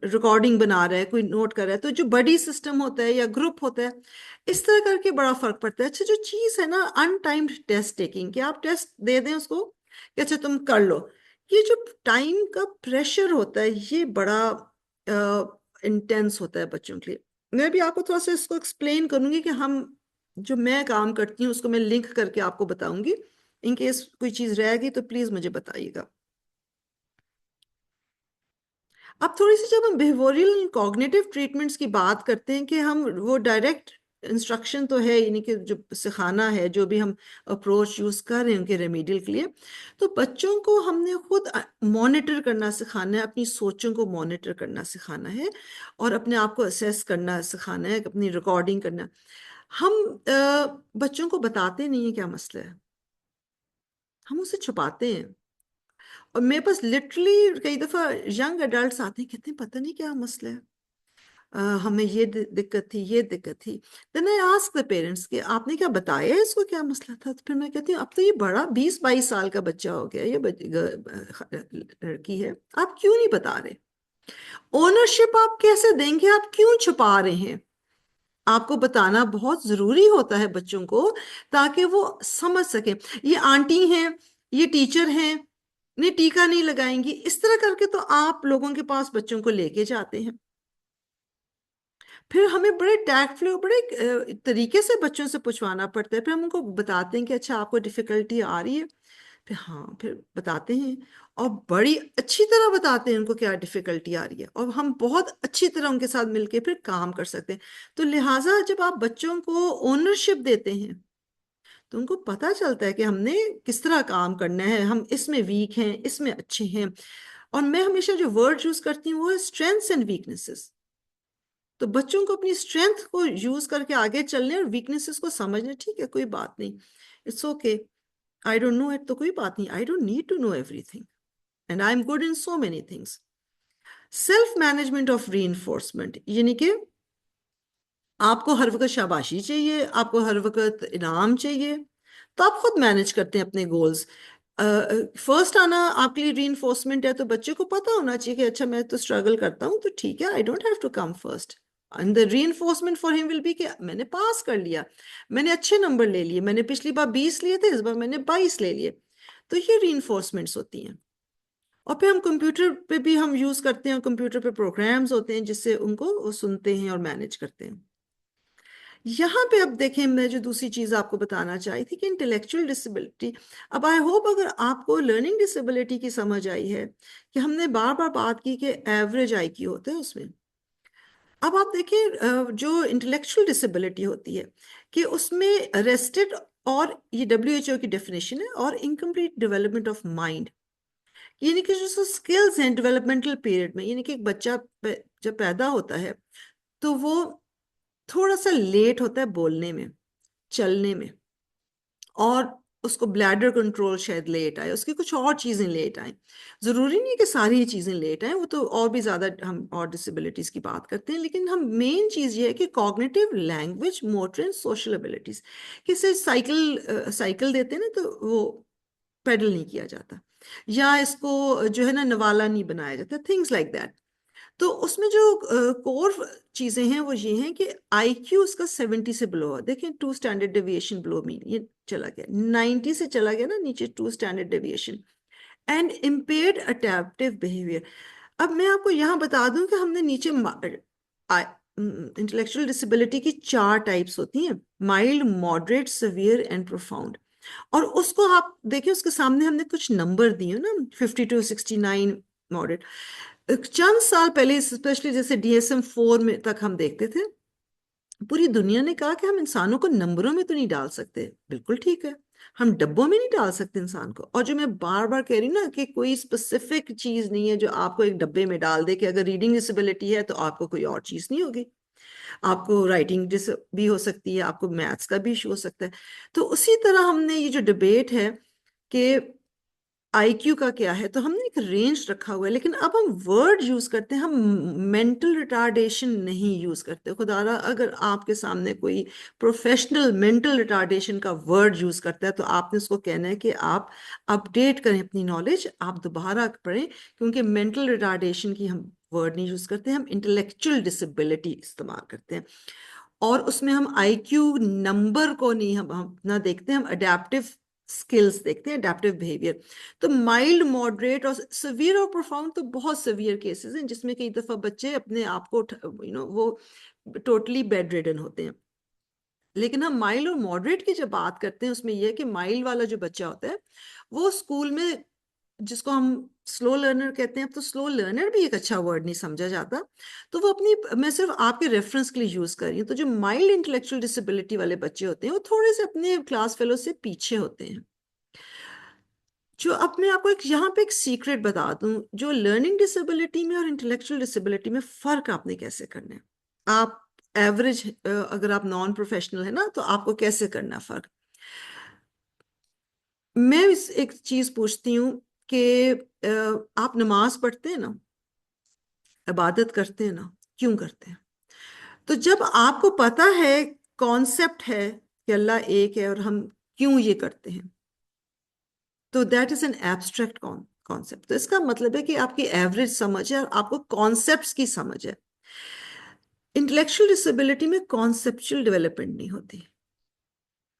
ریکارڈنگ بنا رہا ہے، کوئی نوٹ کر رہا ہے، تو جو بڈی سسٹم ہوتا ہے یا گروپ ہوتا ہے، اس طرح کر کے بڑا فرق پڑتا ہے. اچھا جو چیز ہے نا ان ٹائمڈ ٹیسٹ ٹیکنگ، کہ آپ ٹیسٹ دے دیں اس کو کہ اچھا تم کر لو، یہ جو ٹائم کا پریشر ہوتا ہے یہ بڑا انٹینس ہوتا ہے بچوں کے لیے. میں بھی آپ کو تھوڑا سا اس کو ایکسپلین کروں گی کہ ہم جو میں کام کرتی ہوں اس کو میں لنک کر کے آپ کو بتاؤں گی. ان کیس کوئی چیز رہ گئی تو پلیز مجھے بتائیے گا. اب تھوڑی سی جب ہم بیہیویئرل کوگنیٹو ٹریٹمنٹس کی بات کرتے ہیں کہ ہم وہ ڈائریکٹ انسٹرکشن تو ہے یعنی کہ جو سکھانا ہے جو بھی ہم اپروچ یوز کر رہے ہیں ان کے ریمیڈیل کے لیے تو بچوں کو ہم نے خود مانیٹر کرنا سکھانا ہے اپنی سوچوں کو مانیٹر کرنا سکھانا ہے اور اپنے آپ کو اسیس کرنا سکھانا ہے اپنی ریکارڈنگ کرنا. ہم بچوں کو بتاتے نہیں ہیں کیا مسئلہ ہے, ہم اسے چھپاتے ہیں. اور میرے پاس لٹرلی کئی دفعہ ینگ اڈلٹس آتے ہیں کہتے ہیں پتہ نہیں کیا مسئلہ ہے, ہمیں یہ دقت تھی یہ دقت تھی. دین آئی آسک دا پیرنٹس کہ آپ نے کیا بتایا اس کو کیا مسئلہ تھا. تو پھر میں کہتی ہوں اب تو یہ بڑا 20-22 سال کا بچہ ہو گیا یہ لڑکی ہے, آپ کیوں نہیں بتا رہے؟ اونرشپ آپ کیسے دیں گے, آپ کیوں چھپا رہے ہیں؟ آپ کو بتانا بہت ضروری ہوتا ہے بچوں کو تاکہ وہ سمجھ سکیں. یہ آنٹی ہیں, یہ ٹیچر ہیں, نہیں ٹیکا نہیں لگائیں گی, اس طرح کر کے تو آپ لوگوں کے پاس بچوں کو لے کے جاتے ہیں. پھر ہمیں بڑے ٹیکٹفلی بڑے طریقے سے بچوں سے پوچھوانا پڑتا ہے. پھر ہم ان کو بتاتے ہیں کہ اچھا آپ کو ڈیفیکلٹی آ رہی ہے, پھر ہاں پھر بتاتے ہیں اور بڑی اچھی طرح بتاتے ہیں ان کو کیا ڈیفیکلٹی آ رہی ہے اور ہم بہت اچھی طرح ان کے ساتھ مل کے پھر کام کر سکتے ہیں. تو لہٰذا جب آپ بچوں کو اونرشپ دیتے ہیں تو ان کو پتہ چلتا ہے کہ ہم نے کس طرح کام کرنا ہے, ہم اس میں ویک ہیں اس میں اچھے ہیں. اور میں ہمیشہ جو ورڈ یوز کرتی ہوں وہ ہے اسٹرینتھس اینڈ ویکنیسز. تو بچوں کو اپنی اسٹرینتھ کو یوز کر کے آگے چلنے اور ویکنیسز کو سمجھنے, ٹھیک ہے کوئی بات نہیں, it's okay, I don't know it تو کوئی بات نہیں, I don't need to know everything and I am good in so many things. Self management of reinforcement یعنی کہ آپ کو ہر وقت شاباشی چاہیے, آپ کو ہر وقت انعام چاہیے, تو آپ خود مینج کرتے ہیں اپنے گولز. فرسٹ آنا آپ کے لیے ری انفورسمنٹ ہے تو بچے کو پتا ہونا چاہیے کہ اچھا میں تو اسٹرگل کرتا ہوں تو ٹھیک ہے, I don't have to come first. And the reinforcement for ہم ول بی کہ میں نے پاس کر لیا, میں نے اچھے نمبر لے لیے, میں نے پچھلی بار 20 لیے تھے, اس بار میں نے 22 لے لیے. تو یہ ری انفورسمنٹس ہوتی ہیں. اور پھر ہم کمپیوٹر پہ بھی ہم یوز کرتے ہیں, کمپیوٹر پہ پروگرامز ہوتے ہیں جس سے ان کو وہ سنتے ہیں اور مینج کرتے ہیں. یہاں پہ اب دیکھیں میں جو دوسری چیز آپ کو بتانا چاہی تھی کہ انٹلیکچوئل ڈسیبلٹی, اب آئی ہوپ اگر آپ کو لرننگ ڈسیبلٹی کی سمجھ آئی ہے کہ ہم نے بار بار بات کی کہ ایوریج آئی کیو ہوتا ہے اس میں. اب آپ دیکھیں جو انٹلیکچوئل ڈسیبلٹی ہوتی ہے کہ اس میں ریسٹڈ, اور یہ WHO کی ڈیفینیشن ہے, اور انکمپلیٹ ڈیولپمنٹ آف مائنڈ, یعنی کہ جو سکلز ہیں ڈیولپمنٹل پیریڈ میں, یعنی کہ ایک بچہ جب پیدا ہوتا ہے تو وہ تھوڑا سا لیٹ ہوتا ہے بولنے میں, چلنے میں, اور اس کو بلیڈر کنٹرول شاید لیٹ آئے, اس کی کچھ اور چیزیں لیٹ آئیں. ضروری نہیں کہ ساری چیزیں لیٹ آئیں, وہ تو اور بھی زیادہ ہم اور ڈسیبلٹیز کی بات کرتے ہیں, لیکن ہم مین چیز یہ ہے کہ cognitive, language, motor and social abilities. کسی سائیکل دیتے ہیں نا تو وہ پیڈل نہیں کیا جاتا, یا اس کو جو ہے نا نوالا نہیں بنایا جاتا, تھنگس لائک دیٹ. تو اس میں جو کور چیزیں ہیں وہ یہ ہیں کہ آئی کیو اس کا 70 سے بلو ہے. دیکھیں 2 اسٹینڈرڈ ڈیویشن بلو مین, یہ چلا گیا 90 سے چلا گیا نا نیچے 2 standard deviation. And impaired adaptive behaviour. اب میں آپ کو یہاں بتا دوں کہ ہم نے نیچے انٹلیکچوئل ڈسیبلٹی کی 4 ٹائپس ہوتی ہیں, mild, moderate, severe and profound. اور اس کو آپ دیکھیں اس کے سامنے ہم نے کچھ نمبر دیے نا, 50 to 69 ماڈریٹ. چند سال پہلے اسپیشلی جیسے DSM-4 میں تک ہم دیکھتے تھے, پوری دنیا نے کہا کہ ہم انسانوں کو نمبروں میں تو نہیں ڈال سکتے. بالکل ٹھیک ہے, ہم ڈبوں میں نہیں ڈال سکتے انسان کو. اور جو میں بار بار کہہ رہی ہوں نا کہ کوئی اسپیسیفک چیز نہیں ہے جو آپ کو ایک ڈبے میں ڈال دے کہ اگر ریڈنگ ڈسیبلٹی ہے تو آپ کو کوئی اور چیز نہیں ہوگی, آپ کو رائٹنگ بھی ہو سکتی ہے, آپ کو میتھس کا بھی ایشو ہو سکتا ہے. تو اسی طرح ہم نے یہ جو ڈبیٹ ہے کہ آئی کیو کا کیا ہے, تو ہم نے ایک رینج رکھا ہوا ہے, لیکن اب ہم ورڈ یوز کرتے ہیں, ہم مینٹل ریٹارڈیشن نہیں یوز کرتے. خدا را اگر آپ کے سامنے کوئی پروفیشنل مینٹل ریٹارڈیشن کا ورڈ یوز کرتا ہے تو آپ نے اس کو کہنا ہے کہ آپ اپڈیٹ کریں اپنی نالج, آپ دوبارہ پڑھیں, کیونکہ مینٹل ریٹارڈیشن کی ہم ورڈ نہیں یوز کرتے, ہم انٹلیکچوئل ڈسیبلٹی استعمال کرتے ہیں. اور اس میں ہم آئی کیو نمبر کو نہیں ہم نہ دیکھتے, ہم اڈیپٹیو سکلز دیکھتے ہیں, اڈیپٹیو بیہیویئر. تو مائلڈ, ماڈریٹ اور سیویئر اور پروفاؤنڈ تو بہت سیویئر کیسز ہیں جس میں کئی دفعہ بچے اپنے آپ کو وہ ٹوٹلی بیڈ ریڈن ہوتے ہیں. لیکن ہم مائل اور ماڈریٹ کی جب بات کرتے ہیں اس میں یہ کہ مائل والا جو بچہ ہوتا ہے وہ اسکول میں، جس کو ہم سلو لرنر کہتے ہیں، اب تو سلو لرنر بھی ایک اچھا ورڈ نہیں سمجھا جاتا، تو وہ اپنی، میں صرف آپ کے ریفرنس کے لیے یوز کر رہی ہوں، تو جو مائلڈ انٹلیکچوئل ڈسیبلٹی والے بچے ہوتے ہیں وہ تھوڑے سے اپنے کلاس فیلو سے پیچھے ہوتے ہیں. جو اب میں آپ کو یہاں پہ ایک سیکرٹ بتا دوں، جو لرننگ ڈسیبلٹی میں اور انٹلیکچوئل ڈسیبلٹی میں فرق آپ نے کیسے کرنا ہے. آپ ایوریج، اگر آپ نان پروفیشنل ہیں نا تو آپ کو کیسے کرنا فرق. میں ایک چیز پوچھتی ہوں کہ آپ نماز پڑھتے ہیں نا، عبادت کرتے ہیں نا، کیوں کرتے ہیں؟ تو جب آپ کو پتا ہے، کانسیپٹ ہے کہ اللہ ایک ہے اور ہم کیوں یہ کرتے ہیں، تو that is an abstract concept. تو اس کا مطلب ہے کہ آپ کی ایوریج سمجھ ہے اور آپ کو کانسیپٹس کی سمجھ ہے. انٹلیکچوئل ڈسیبلٹی میں کانسیپچل ڈیولپمنٹ نہیں ہوتی.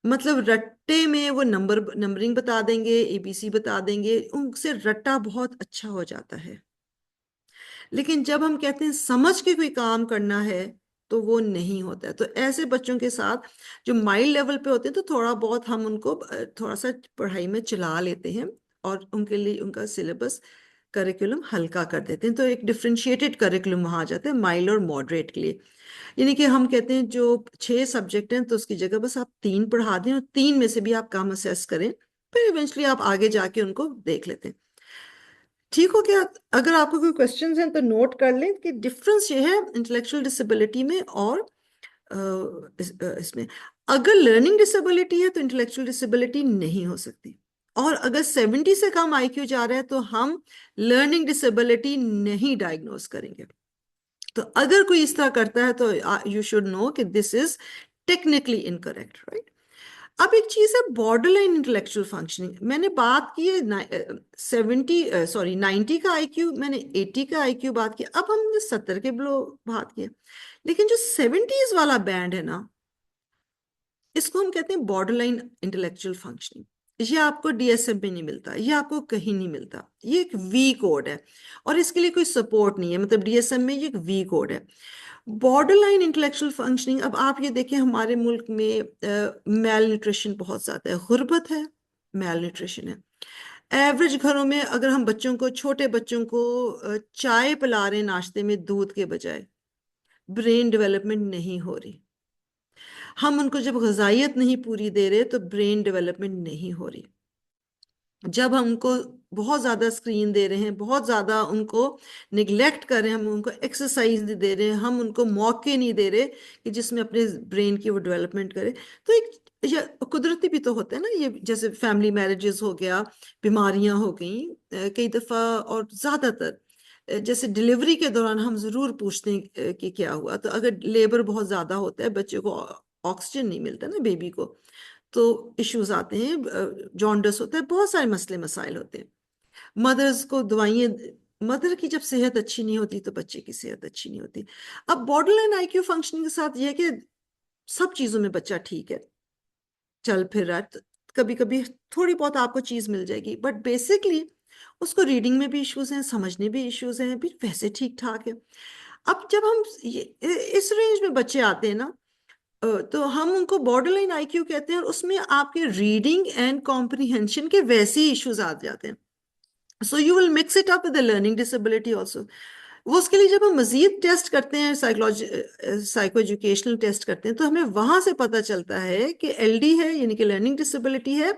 مطلب رٹے میں وہ نمبرنگ بتا دیں گے، اے بی سی بتا دیں گے، ان سے رٹا بہت اچھا ہو جاتا ہے. لیکن جب ہم کہتے ہیں سمجھ کے کوئی کام کرنا ہے تو وہ نہیں ہوتا ہے. تو ایسے بچوں کے ساتھ جو مائلڈ لیول پہ ہوتے ہیں تو تھوڑا بہت ہم ان کو تھوڑا سا پڑھائی میں چلا لیتے ہیں اور ان کے لیے ان کا سلیبس کریکولم ہلکا کر دیتے ہیں. تو ایک ڈفرینشیٹڈ کریکولم وہاں آ جاتا ہے مائلڈ اور ماڈریٹ کے لیے. یعنی کہ ہم کہتے ہیں جو 6 سبجیکٹ ہیں تو اس کی جگہ بس آپ 3 پڑھا دیں اور 3 میں سے بھی آپ کام اسیس کریں، پھر ایونچولی آپ آگے جا کے ان کو دیکھ لیتے ہیں. ٹھیک ہو گیا؟ اگر آپ کو کوئی کوشچنز ہیں تو نوٹ کر لیں کہ ڈفرنس یہ ہے انٹلیکچوئل ڈسیبلٹی میں اور اس میں. اگر لرننگ ڈسیبلٹی ہے تو انٹلیکچوئل ڈسیبلٹی نہیں ہو سکتی، اور اگر 70 سے کم آئی کیو جا رہا ہے تو ہم لرننگ ڈسیبلٹی نہیں ڈائگنوز کریں گے. تو اگر کوئی اس طرح کرتا ہے تو یو شوڈ نو کہ دس از ٹیکنیکلی انکریکٹ، رائٹ؟ اب ایک چیز ہے بارڈر لائن انٹلیکچوئل فنکشننگ. میں نے بات کی ہے 90 کا آئی کیو، میں نے 80 کا آئی کیو بات کی، اب ہم نے 70 کے بلو بات کی. لیکن جو 70s والا بینڈ ہے نا، اس کو ہم کہتے ہیں بارڈر لائن انٹلیکچوئل فنکشننگ. یہ آپ کو ڈی ایس ایم پہ نہیں ملتا، یہ آپ کو کہیں نہیں ملتا. یہ ایک وی کوڈ ہے اور اس کے لیے کوئی سپورٹ نہیں ہے. مطلب ڈی ایس ایم میں یہ ایک وی کوڈ ہے. بارڈر لائن انٹلیکچوئل فنکشننگ، اب آپ یہ دیکھیں ہمارے ملک میں میل نیوٹریشن بہت زیادہ ہے، غربت ہے، میل نیوٹریشن ہے. ایوریج گھروں میں اگر ہم بچوں کو، چھوٹے بچوں کو چائے پلا رہے ہیں ناشتے میں دودھ کے بجائے، برین ڈیولپمنٹ نہیں ہو رہی. ہم ان کو جب غذائیت نہیں پوری دے رہے تو برین ڈیولپمنٹ نہیں ہو رہی. جب ہم ان کو بہت زیادہ اسکرین دے رہے ہیں، بہت زیادہ ان کو نگلیکٹ کر رہے ہیں، ہم ان کو ایکسرسائز نہیں دے رہے ہیں، ہم ان کو موقع نہیں دے رہے کہ جس میں اپنے برین کی وہ ڈیولپمنٹ کرے، تو ایک یہ قدرتی بھی تو ہوتا ہے نا. یہ جیسے فیملی میرجز ہو گیا، بیماریاں ہو گئیں کئی دفعہ، اور زیادہ تر جیسے ڈیلیوری کے دوران ہم ضرور پوچھتے ہیں کہ کیا ہوا. تو اگر لیبر بہت زیادہ ہوتا ہے، بچے کو آکسیجن نہیں ملتا نا بیبی کو، تو ایشوز آتے ہیں، جانڈس ہوتا ہے، بہت سارے مسئلے مسائل ہوتے ہیں. مدرز کو دوائیں، مدر کی جب صحت اچھی نہیں ہوتی تو بچے کی صحت اچھی نہیں ہوتی. اب بارڈر لائن آئی کیو فنکشننگ کے ساتھ یہ ہے کہ سب چیزوں میں بچہ ٹھیک ہے، چل پھر رہا ہے، کبھی کبھی تھوڑی بہت آپ کو چیز مل جائے گی، بٹ بیسکلی اس کو ریڈنگ میں بھی ایشوز ہیں، سمجھنے بھی ایشوز ہیں، بھی ویسے ٹھیک ٹھاک ہے. اب جب ہم اس رینج میں بچے آتے ہیں نا، تو ہم ان کو بارڈر لائن آئی کیو کہتے ہیں، اور اس میں آپ کے ریڈنگ اینڈ کمپریہنشن کے ویسے ہی ایشوز آ جاتے ہیں. So you will mix it up with learning disability also. وہ اس کے لیے جب ہم مزید ٹیسٹ کرتے ہیں، سائیکو ایجوکیشنل ٹیسٹ کرتے ہیں، تو ہمیں وہاں سے پتہ چلتا ہے کہ ایل ڈی ہے، یعنی کہ لرننگ ڈسیبلٹی ہے،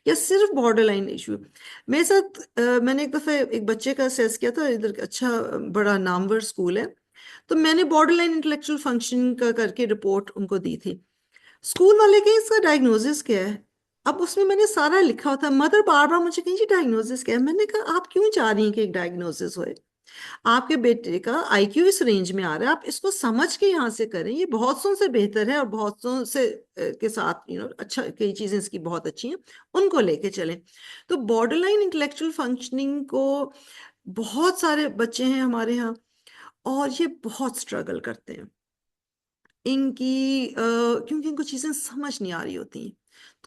یا صرف بارڈر لائن ایشو. میرے ساتھ میں نے ایک دفعہ ایک بچے کا اسیس کیا تھا، ادھر اچھا بڑا نامور اسکول ہے، تو میں نے بارڈر لائن انٹلیکچوئل فنکشننگ کا کر کے رپورٹ ان کو دی تھی. اسکول والے کہیں اس کا ڈائگنوزس کیا ہے؟ اب اس میں نے سارا لکھا تھا. مدر بار بار مجھے کہیں جی ڈائگنوزس کیا ہے. میں نے کہا آپ کیوں چاہ رہی ہیں کہ ایک ڈائگنوزس ہوئے؟ آپ کے بیٹے کا آئی کیو اس رینج میں آ رہا ہے، آپ اس کو سمجھ کے یہاں سے کریں، یہ بہت سو سے بہتر ہے، اور بہت سو سے کے ساتھ اچھا، کئی چیزیں اس کی بہت اچھی ہیں، ان کو لے کے چلیں. تو بارڈر لائن انٹلیکچوئل فنکشننگ کو بہت سارے بچے ہیں ہمارے ہاں، اور یہ بہت سٹرگل کرتے ہیں ان کی، کیونکہ ان کو چیزیں سمجھ نہیں آ رہی ہوتی ہیں.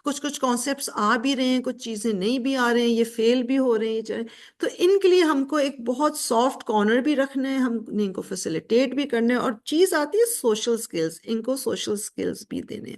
کچھ کانسیپٹس آ بھی رہے ہیں، کچھ چیزیں نہیں بھی آ رہے ہیں، یہ فیل بھی ہو رہے ہیں. تو ان کے لیے ہم کو ایک بہت سافٹ کارنر بھی رکھنا ہے، ہم نے ان کو فیسیلیٹیٹ بھی کرنا ہے، اور چیز آتی ہے سوشل سکلز، ان کو سوشل سکلز بھی دینے ہیں.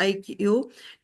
IQ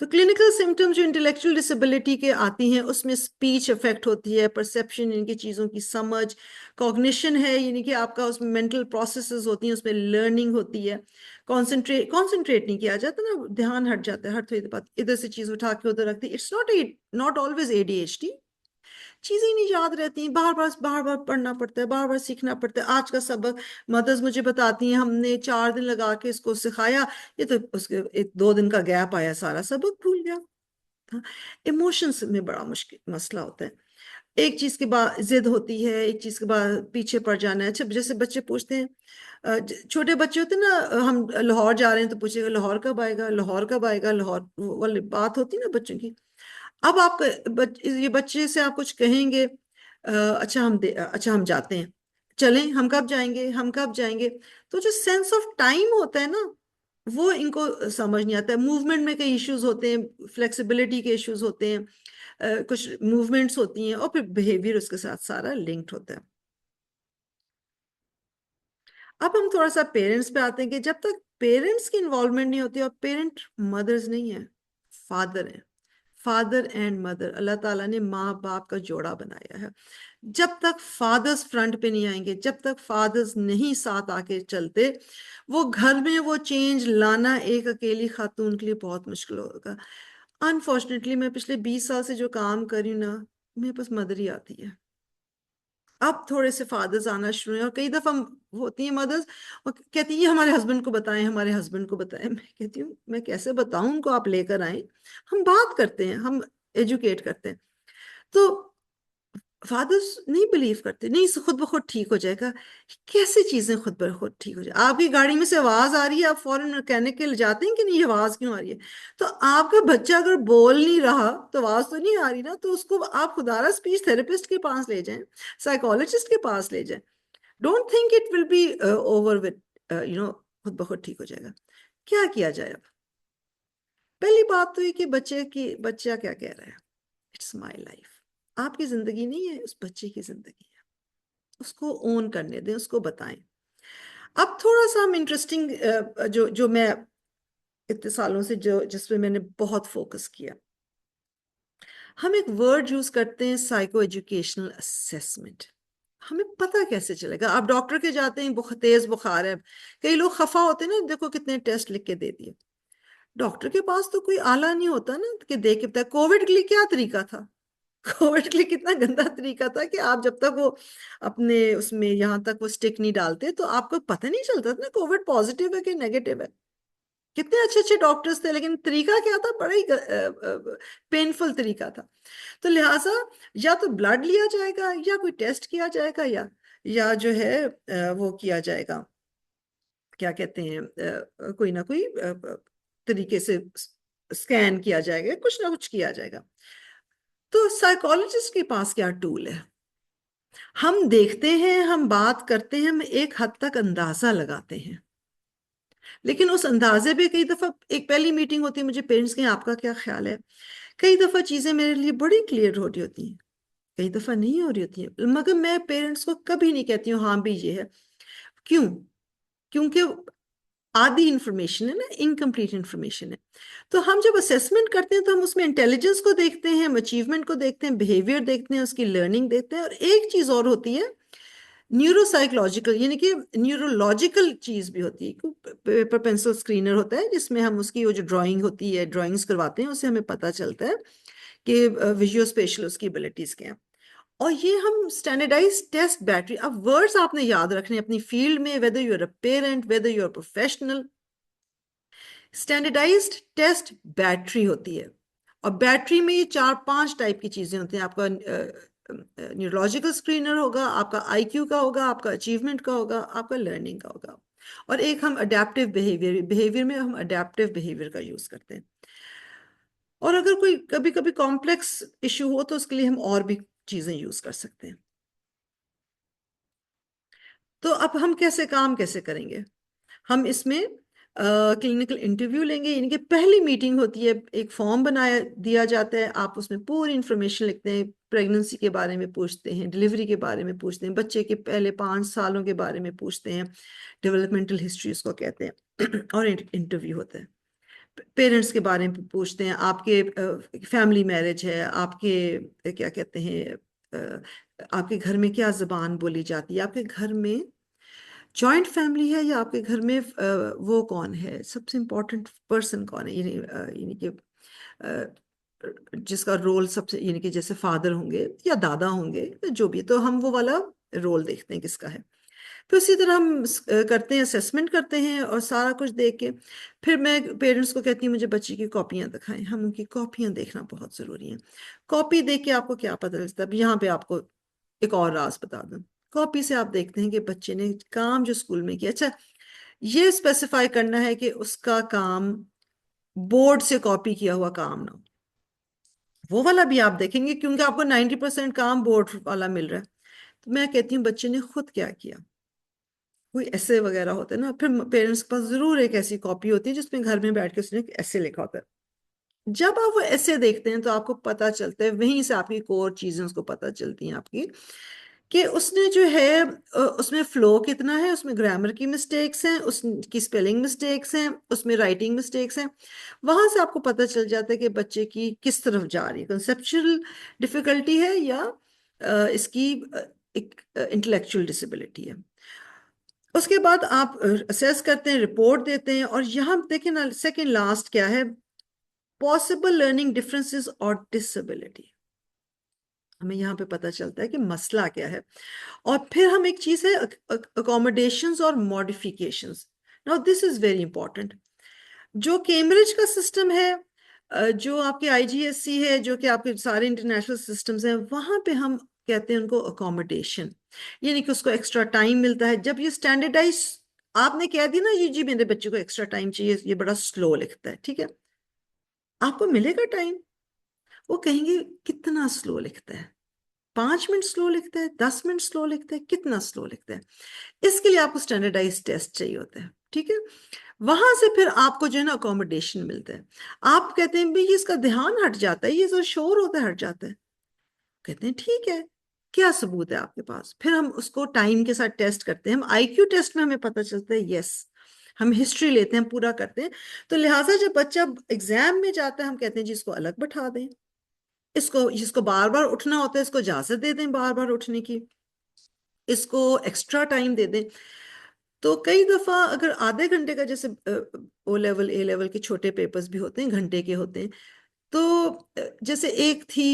تو کلینکل سمٹم جو انٹلیکچوئل ڈسیبلٹی کے آتی ہیں اس میں اسپیچ افیکٹ ہوتی ہے، پرسیپشن یعنی کہ چیزوں کی سمجھ، کوگنیشن ہے یعنی کہ آپ کا اس میں مینٹل پروسیسز ہوتی ہیں، اس میں لرننگ ہوتی ہے، کانسنٹریٹ نہیں کیا جاتا نا، دھیان ہٹ جاتا ہے، ہر تھوڑی بات ادھر سے چیز اٹھا کے ادھر رکھتی. اٹس ناٹ آلویز ADHD، چیزیں نہیں یاد رہتی ہیں، بار بار پڑھنا پڑتا ہے، بار بار سیکھنا پڑتا ہے. آج کا سبق مدرس مجھے بتاتی ہیں ہم نے 4 دن لگا کے اس کو سکھایا، یہ تو اس کے 2 دن کا گیپ آیا، سارا سبق بھول گیا. ایموشنس میں بڑا مشکل مسئلہ ہوتا ہے. ایک چیز کے بعد ضد ہوتی ہے، ایک چیز کے بعد پیچھے پڑ جانا ہے. اچھا جیسے بچے پوچھتے ہیں، چھوٹے بچے ہوتے ہیں نا، ہم لاہور جا رہے ہیں تو پوچھے گا لاہور کب آئے گا، لاہور کب آئے گا، لاہور والی بات ہوتی نا بچوں کی. اب آپ یہ بچے سے آپ کچھ کہیں گے، اچھا ہم جاتے ہیں، چلیں ہم کب جائیں گے، ہم کب جائیں گے. تو جو سینس آف ٹائم ہوتا ہے نا وہ ان کو سمجھ نہیں آتا ہے. موومنٹ میں کئی ایشوز ہوتے ہیں، فلیکسیبلٹی کے ایشوز ہوتے ہیں، کچھ موومنٹس ہوتی ہیں، اور پھر بیہیویئر اس کے ساتھ سارا لنکڈ ہوتا ہے. اب ہم تھوڑا سا پیرنٹس پہ آتے ہیں کہ جب تک پیرنٹس کی انوالومنٹ نہیں ہوتی، اور پیرنٹ مدرز نہیں ہیں، فادر ہیں، فادر اینڈ مدر، اللہ تعالیٰ نے ماں باپ کا جوڑا بنایا ہے. جب تک فادرز فرنٹ پہ نہیں آئیں گے، جب تک فادرز نہیں ساتھ آ کے چلتے، وہ گھر میں وہ چینج لانا ایک اکیلی خاتون کے لیے بہت مشکل ہوگا. انفارچونیٹلی میں پچھلے 20 سال سے جو کام کر رہی ہوں نا، میرے پاس مدر ہی آتی ہے. اب تھوڑے سے فادرز آنا شروع ہیں، اور کئی دفعہ ہوتی ہیں مدرز اور کہتی ہیں یہ ہمارے ہسبینڈ کو بتائیں، ہمارے ہسبینڈ کو بتائیں. میں کہتی ہوں میں کیسے بتاؤں ان کو، آپ لے کر آئیں، ہم بات کرتے ہیں، ہم ایجوکیٹ کرتے ہیں. تو فادرز نہیں بلیو کرتے، نہیں خود بخود ٹھیک ہو جائے گا. کیسے چیزیں خود بخود ٹھیک ہو جائے؟ آپ کی گاڑی میں سے آواز آ رہی ہے، آپ فوراً میکینک کے لے جاتے ہیں کہ نہیں یہ آواز کیوں آ رہی ہے؟ تو آپ کا بچہ اگر بول نہیں رہا تو آواز تو نہیں آ رہی نا، تو اس کو آپ خدا را اسپیچ تھراپسٹ کے پاس لے جائیں، سائیکالوجسٹ کے پاس لے جائیں. Don't think it will be over with خود بخود ٹھیک ہو جائے گا. کیا کیا جائے؟ اب پہلی بات تو یہ کہ بچہ کیا کہہ رہا ہے. اٹس مائی لائف، آپ کی زندگی نہیں ہے، اس بچے کی زندگی ہے. اس کو اون کرنے دیں، اس کو بتائیں. اب تھوڑا سا ہم انٹرسٹنگ جو میں اتنے سالوں سے جس پہ میں نے بہت فوکس کیا، ہم ایک ورڈ یوز کرتے ہیں سائیکو ایجوکیشنل اسیسمنٹ. ہمیں پتہ کیسے چلے گا؟ آپ ڈاکٹر کے جاتے ہیں، تیز بخار ہے، کئی لوگ خفا ہوتے ہیں نا، دیکھو کتنے ٹیسٹ لکھ کے دے دیے. ڈاکٹر کے پاس تو کوئی آلہ نہیں ہوتا نا کہ دیکھ کے بتایا. کووڈ کے لیے کیا طریقہ تھا؟ کووڈ کے لیے کتنا گندا طریقہ تھا کہ آپ جب تک وہ اپنے اس میں یہاں تک وہ سٹک نہیں ڈالتے تو آپ کو پتہ نہیں چلتا تھا نا کووڈ پازیٹیو ہے کہ نیگیٹو ہے. کتنے اچھے اچھے ڈاکٹرز تھے، لیکن طریقہ کیا تھا؟ بڑا ہی پینفل طریقہ تھا. تو لہٰذا یا تو بلڈ لیا جائے گا، یا کوئی ٹیسٹ کیا جائے گا، یا جو ہے وہ کیا جائے گا، کیا کہتے ہیں، کوئی نہ کوئی طریقے سے اسکین کیا جائے گا، کچھ نہ کچھ کیا جائے گا. تو سائیکالوجسٹ کے پاس کیا ٹول ہے؟ ہم دیکھتے ہیں، ہم بات کرتے ہیں، ہم ایک حد تک اندازہ لگاتے ہیں، لیکن اس اندازے پہ کئی دفعہ ایک پہلی میٹنگ ہوتی ہے، مجھے پیرنٹس کہیں آپ کا کیا خیال ہے؟ کئی دفعہ چیزیں میرے لیے بڑی کلیئر ہو رہی ہوتی ہیں، کئی دفعہ نہیں ہو رہی ہوتی ہیں، مگر میں پیرنٹس کو کبھی نہیں کہتی ہوں ہاں بھی یہ ہے. کیوں؟ کیونکہ آدھی انفارمیشن ہے نا، انکمپلیٹ انفارمیشن ہے. تو ہم جب اسیسمنٹ کرتے ہیں تو ہم اس میں انٹیلیجنس کو دیکھتے ہیں، ہم اچیومنٹ کو دیکھتے ہیں، بیہیویئر دیکھتے ہیں، اس کی لرننگ دیکھتے ہیں. اور ایک چیز اور ہوتی ہے نیورو سائیکولوجیکل، یعنی کہ نیورولوجیکل چیز بھی ہوتی ہے. پیپر پینسل اسکرینر ہوتا ہے جس میں ہم اس کی وہ جو ڈرائنگ ہوتی ہے، ڈرائنگس کرواتے ہیں، اس سے ہمیں پتہ چلتا ہے کہ ویژوئل اسپیشل اس کی ابیلٹیز کیا ہیں. اور یہ ہم اسٹینڈرڈائز ٹیسٹ بیٹری، اب ورڈز آپ نے یاد رکھنے اپنی فیلڈ میں، whether you're a parent, whether you're a professional. Standardised test battery ہوتی ہے، اور بیٹری میں یہ 4-5 ٹائپ کی چیزیں ہوتی ہیں. آپ کا نیورولوجیکل اسکرینر ہوگا، آپ کا IQ کا ہوگا، آپ کا اچیومنٹ کا ہوگا، آپ کا لرننگ کا ہوگا، اور ایک ہم اڈیپٹیو بیہیویئر میں ہم اڈیپٹیو بیہیویئر کا یوز کرتے ہیں. اور اگر کوئی کبھی کبھی کمپلیکس ایشو ہو تو اس کے لیے ہم اور بھی چیزیں یوز کر سکتے ہیں. تو اب ہم کیسے کریں گے؟ ہم اس میں کلینکل انٹرویو لیں گے، یعنی کہ پہلی میٹنگ ہوتی ہے، ایک فارم بنایا دیا جاتا ہے، آپ اس میں پوری انفارمیشن لکھتے ہیں، پریگننسی کے بارے میں پوچھتے ہیں، ڈیلیوری کے بارے میں پوچھتے ہیں، بچے کے پہلے 5 سالوں کے بارے میں پوچھتے ہیں، ڈیولپمنٹل ہسٹری اس کو کہتے ہیں، اور انٹرویو ہوتا ہے. پیرنٹس کے بارے میں پوچھتے ہیں، آپ کے فیملی میرج ہے، آپ کے کیا کہتے ہیں آپ کے گھر میں کیا زبان بولی جاتی ہے، آپ کے گھر میں جوائنٹ فیملی ہے یا آپ کے گھر میں وہ کون ہے، سب سے امپورٹنٹ پرسن کون ہے، یعنی کہ جس کا رول سب سے، یعنی کہ جیسے فادر ہوں گے یا دادا ہوں گے جو بھی، تو ہم وہ والا رول دیکھتے ہیں کس کا ہے. پھر اسی طرح ہم کرتے ہیں، اسیسمنٹ کرتے ہیں، اور سارا کچھ دیکھ کے پھر میں پیرنٹس کو کہتی ہوں مجھے بچے کی کاپیاں دکھائیں. ہم ان کی کاپیاں دیکھنا بہت ضروری ہے. کاپی دیکھ کے آپ کو کیا پتہ چلتا ہے؟ اب یہاں پہ آپ کو ایک اور راز بتا دوں. کاپی سے آپ دیکھتے ہیں کہ بچے نے کام جو اسکول میں کیا، اچھا یہ اسپیسیفائی کرنا ہے کہ اس کا کام بورڈ سے کاپی کیا ہوا کام نہ ہو، وہ والا بھی آپ دیکھیں گے کیونکہ آپ کو 90% کام بورڈ والا مل رہا ہے. تو میں کہتی ہوں بچے نے خود کیا کیا، کوئی ایسے وغیرہ ہوتے ہیں نا، پھر پیرنٹس کے پاس ضرور ایک ایسی کاپی ہوتی ہے جس میں گھر میں بیٹھ کے اس نے ایسے لکھا ہوتا ہے. جب آپ وہ ایسے دیکھتے ہیں تو آپ کو پتا چلتا ہے، وہیں سے آپ کی کور چیزیں اس کو پتا چلتی ہیں آپ کی، کہ اس نے جو ہے اس میں فلو کتنا ہے، اس میں گرامر کی مسٹیکس ہیں، اس کی سپیلنگ مسٹیکس ہیں، اس میں رائٹنگ مسٹیکس ہیں. وہاں سے آپ کو پتا چل جاتا ہے کہ بچے کی کس طرف جا رہی ہے، کنسیپچل ڈیفیکلٹی ہے یا اس کی ایک انٹلیکچوئل ڈسیبلٹی ہے. اس کے بعد آپ اسیس کرتے ہیں، رپورٹ دیتے ہیں، اور یہاں دیکھیں نا سیکنڈ لاسٹ کیا ہے، پاسبل لرننگ ڈفرینسز اور ڈسیبلٹی. ہمیں یہاں پہ پتہ چلتا ہے کہ مسئلہ کیا ہے. اور پھر ہم ایک چیز ہے اکوموڈیشنز اور modifications. Now this is very important. جو کیمبرج کا سسٹم ہے، جو آپ کے آئی جی ایس سی ہے، جو کہ آپ کے سارے انٹرنیشنل سسٹمز ہیں، وہاں پہ ہم کہتے ہیں ان کو اکوموڈیشن، یعنی کہ اس کو ایکسٹرا ٹائم ملتا ہے. جب یہ اسٹینڈرڈائز آپ نے کہہ دی نا جی میرے بچے کو ایکسٹرا ٹائم چاہیے، یہ بڑا سلو لکھتا ہے، ٹھیک ہے، آپ کو ملے گا ٹائم. وہ کہیں گے کتنا سلو لکھتا ہے، 5 منٹ سلو لکھتا ہے، 10 منٹ سلو لکھتا ہے، کتنا سلو لکھتا ہے. اس کے لیے آپ کو اسٹینڈرڈائز ٹیسٹ چاہیے ہوتا ہے، ٹھیک ہے. وہاں سے پھر آپ کو جو ہے نا اکوموڈیشن ملتا ہے. آپ کہتے ہیں بھئی اس کا دھیان ہٹ جاتا ہے، یہ جو شور ہوتا ہے ہٹ جاتا ہے. کہتے ہیں ٹھیک ہے، کیا ثبوت ہے آپ کے پاس؟ پھر ہم اس کو ٹائم کے ساتھ ٹیسٹ کرتے ہیں. ہم آئی کیو ٹیسٹ میں ہمیں پتہ چلتا ہے یس، ہم ہسٹری لیتے ہیں، پورا کرتے ہیں. تو لہٰذا جب بچہ ایگزام میں جاتا ہے ہم کہتے ہیں جی اس کو الگ بٹھا دیں، جس کو بار بار اٹھنا ہوتا ہے اس کو اجازت دے دیں بار بار اٹھنے کی، اس کو ایکسٹرا ٹائم دے دیں. تو کئی دفعہ اگر آدھے گھنٹے کا، جیسے او لیول اے لیول کے چھوٹے پیپرز بھی ہوتے ہیں، گھنٹے کے ہوتے ہیں، تو جیسے ایک تھی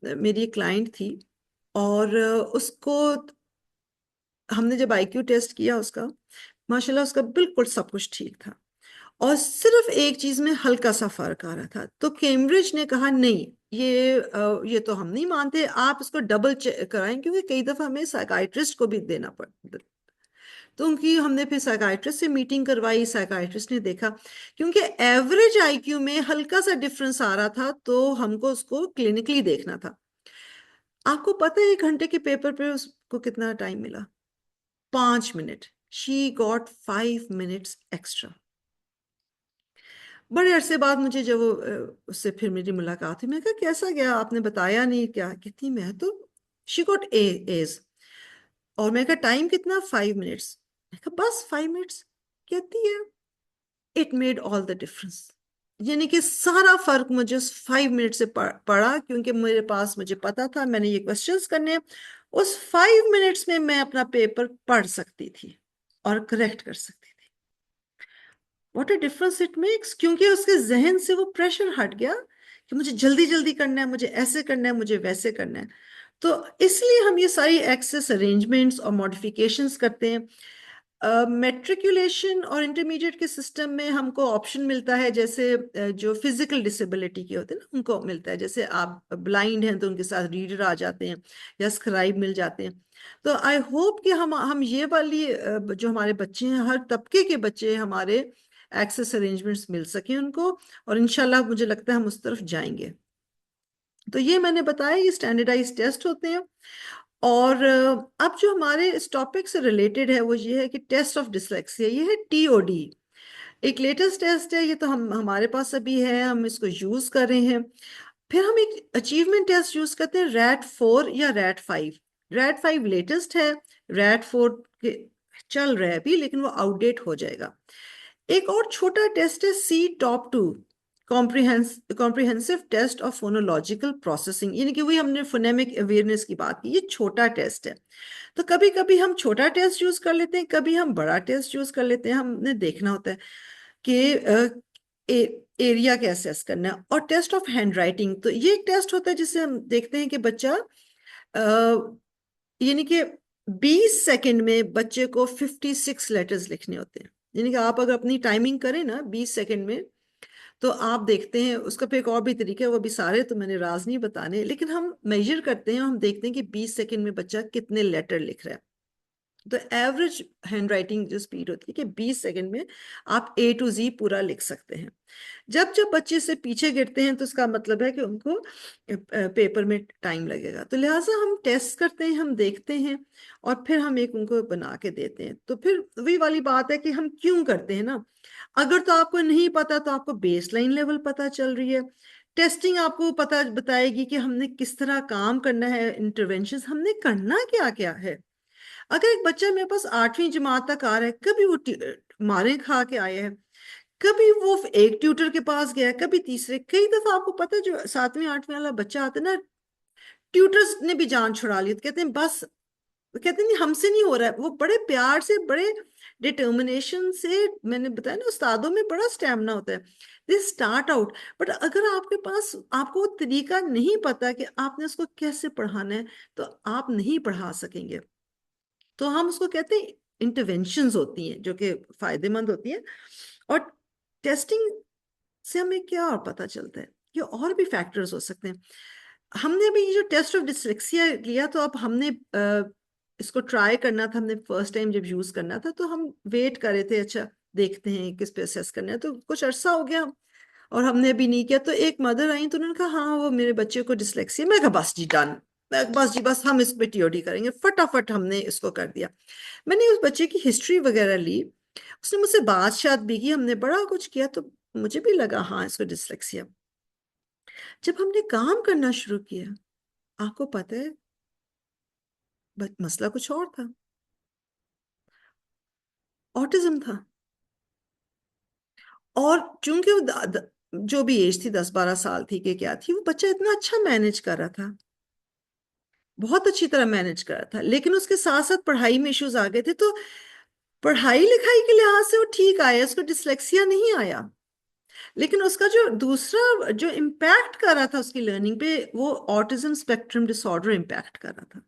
میری ایک کلائنٹ تھی، اور اس کو ہم نے جب آئی کیو ٹیسٹ کیا اس کا، ماشاءاللہ اس کا بالکل سب کچھ ٹھیک تھا، اور صرف ایک چیز میں ہلکا سا فرق آ رہا تھا. تو کیمبرج نے کہا نہیں، یہ تو ہم نہیں مانتے، آپ اس کو ڈبل چیک کرائیں، کیونکہ کئی دفعہ ہمیں سائیکائٹرسٹ کو بھی دینا پڑتا. تو ان کی ہم نے پھر سائیکائٹرسٹ سے میٹنگ کروائی. سائیکائٹرسٹ نے دیکھا کیونکہ ایوریج آئی کیو میں ہلکا سا ڈفرنس آ رہا تھا، تو ہم کو اس کو کلینکلی دیکھنا تھا. آپ کو پتہ ہے 1 گھنٹے کے پیپر پہ اس کو کتنا ٹائم ملا؟ 5 minute. She got 5 minutes extra. بڑے عرصے بعد مجھے جب اس سے پھر میری ملاقات ہوئی، میں کہا کیسا گیا، آپ نے بتایا نہیں کیا؟ کہتی میں تو شی گاٹ ایز. اور میں کہا ٹائم کتنا؟ 5 منٹس. میں کہا بس 5 منٹس؟ کہتی ہے it made all the difference. یعنی کہ سارا فرق مجھے اس 5 منٹ سے پڑا، کیونکہ میرے پاس مجھے پتا تھا میں نے یہ کوشچنس کرنے ہیں. اس 5 منٹس میں میں اپنا پیپر پڑھ سکتی تھی اور کریکٹ کر سکتی تھی. What a difference it makes, کیونکہ اس کے ذہن سے وہ پریشر ہٹ گیا کہ مجھے جلدی جلدی کرنا ہے، مجھے ایسے کرنا ہے، مجھے ویسے کرنا ہے. تو اس لیے ہم یہ ساری ایکسس ارینجمنٹس اور ماڈیفیکیشنز کرتے ہیں. میٹریکولیشن اور انٹرمیڈیٹ کے سسٹم میں ہم کو آپشن ملتا ہے، جیسے جو فزیکل ڈسیبلٹی کے ہوتے ہیں نا ان کو ملتا ہے، جیسے آپ بلائنڈ ہیں تو ان کے ساتھ ریڈر آ جاتے ہیں یا اسکرائب مل جاتے ہیں. تو آئی ہوپ کہ ہم یہ والی جو ہمارے بچے ہیں، ہر طبقے کے بچے ہمارے ایکسس ارینجمنٹس مل سکیں ان کو، اور انشاءاللہ مجھے لگتا ہے ہم اس طرف جائیں گے. تو یہ میں نے بتایا یہ اسٹینڈرڈائز ٹیسٹ ہوتے ہیں. اور اب جو ہمارے اس ٹاپک سے ریلیٹڈ ہے وہ یہ ہے کہ ٹیسٹ آف ڈسلیکسیا، یہ ہے ٹی او ڈی، ایک لیٹسٹ ٹیسٹ ہے. یہ تو ہمارے پاس ابھی ہے، ہم اس کو یوز کر رہے ہیں. پھر ہم ایک اچیومنٹ ٹیسٹ یوز کرتے ہیں، ریٹ 4 یا ریٹ 5. ریٹ 5 لیٹسٹ ہے، ریٹ 4 چل رہا ہے ابھی لیکن وہ آؤٹ ڈیٹ ہو جائے گا. ایک اور چھوٹا ٹیسٹ ہے C-TOP2، comprehensive test of phonological processing, یعنی کہ وہی ہم نے فونیمک اویئرنیس کی بات کی، یہ چھوٹا ٹیسٹ ہے۔ تو کبھی کبھی ہم چھوٹا ٹیسٹ یوز کر لیتے ہیں، کبھی ہم بڑا ٹیسٹ یوز کر لیتے ہیں، ہم نے دیکھنا ہوتا ہے کہ ایریا کے اسیس کرنا ہے۔ اور ٹیسٹ آف ہینڈ رائٹنگ، تو یہ ایک ٹیسٹ ہوتا ہے جس سے ہم دیکھتے ہیں کہ بچہ یعنی کہ 20 سیکنڈ میں بچے کو 56 لیٹرز لکھنے ہوتے ہیں، یعنی کہ آپ اگر اپنی ٹائمنگ کریں نا 20 سیکنڈ میں، تو آپ دیکھتے ہیں اس کا پہ ایک اور بھی طریقہ ہے، وہ بھی سارے تو میں نے راز نہیں بتانے، لیکن ہم میجر کرتے ہیں، ہم دیکھتے ہیں کہ 20 سیکنڈ میں بچہ کتنے لیٹر لکھ رہا ہے۔ تو ایوریج ہینڈ رائٹنگ جو سپیڈ ہوتی ہے کہ 20 سیکنڈ میں آپ A to Z پورا لکھ سکتے ہیں۔ جب جب بچے سے پیچھے گرتے ہیں تو اس کا مطلب ہے کہ ان کو پیپر میں ٹائم لگے گا، تو لہٰذا ہم ٹیسٹ کرتے ہیں، ہم دیکھتے ہیں، اور پھر ہم ایک ان کو بنا کے دیتے ہیں۔ تو پھر وہی والی بات ہے کہ ہم کیوں کرتے ہیں نا، اگر تو آپ کو نہیں پتا تو آپ کو بیس لائن لیول پتا چل رہی ہے، ٹیسٹنگ آپ کو پتا بتائے گی کہ ہم نے کس طرح کام کرنا ہے، انٹرونشنز ہم نے کرنا کیا کیا ہے۔ اگر ایک بچہ میرے پاس 8ویں جماعت تک آ رہا ہے، کبھی وہ ماریں کھا کے آیا ہے، کبھی وہ ایک ٹیوٹر کے پاس گیا ہے، کبھی تیسرے، کئی دفعہ آپ کو پتہ ہے جو 7ویں 8ویں والا بچہ آتا ہے نا، ٹیوٹرز نے بھی جان چھڑا لی، تو کہتے ہیں بس، کہتے ہیں نہیں ہم سے نہیں ہو رہا ہے، وہ بڑے پیار سے، بڑے ڈٹرمنیشن سے، میں نے بتایا نا استادوں میں بڑا سٹیمنا ہوتا ہے، دے اسٹارٹ آؤٹ، بٹ اگر آپ کے پاس، آپ کو وہ طریقہ نہیں پتا کہ آپ نے اس کو کیسے پڑھانا ہے، تو آپ نہیں پڑھا سکیں گے۔ تو ہم اس کو کہتے ہیں انٹرونشنز ہوتی ہیں جو کہ فائدے مند ہوتی ہیں۔ اور ٹیسٹنگ سے ہمیں کیا اور پتہ چلتا ہے، یہ اور بھی فیکٹرز ہو سکتے ہیں۔ ہم نے ابھی یہ جو ٹیسٹ آف ڈسلیکسیا لیا، تو اب ہم نے اس کو ٹرائی کرنا تھا، ہم نے فرسٹ ٹائم جب یوز کرنا تھا تو ہم ویٹ کر رہے تھے، اچھا دیکھتے ہیں کس پہ اسیس کرنا ہے، تو کچھ عرصہ ہو گیا اور ہم نے ابھی نہیں کیا۔ تو ایک مدر آئی تو انہوں نے کہا ہاں وہ میرے بچے کو ڈسلیکسیا، میں کہا بس جی ڈن، بس جی بس ہم اس پہ TOD کریں گے، فٹافٹ ہم نے اس کو کر دیا۔ میں نے اس بچے کی ہسٹری وغیرہ لی، اس نے مجھ سے بات شات بھی کی، ہم نے بڑا کچھ کیا، تو مجھے بھی لگا ہاں اس کو ڈسلیکسیا۔ جب ہم نے کام کرنا شروع کیا، آپ کو پتہ ہے مسئلہ کچھ اور تھا، آٹزم تھا۔ اور چونکہ وہ جو بھی ایج تھی 10-12 سال تھی کہ کیا تھی، وہ بچہ اتنا اچھا مینج کر رہا تھا، بہت اچھی طرح مینج کر رہا تھا، لیکن اس کے ساتھ ساتھ پڑھائی میں ایشوز آ گئے تھے، تو پڑھائی لکھائی کے لحاظ سے وہ ٹھیک آیا، اس کو ڈسلیکسیا نہیں آیا، لیکن اس کا جو دوسرا جو امپیکٹ کر رہا تھا اس کی لرننگ پہ، وہ آٹزم اسپیکٹرم ڈس آرڈر امپیکٹ کر رہا تھا۔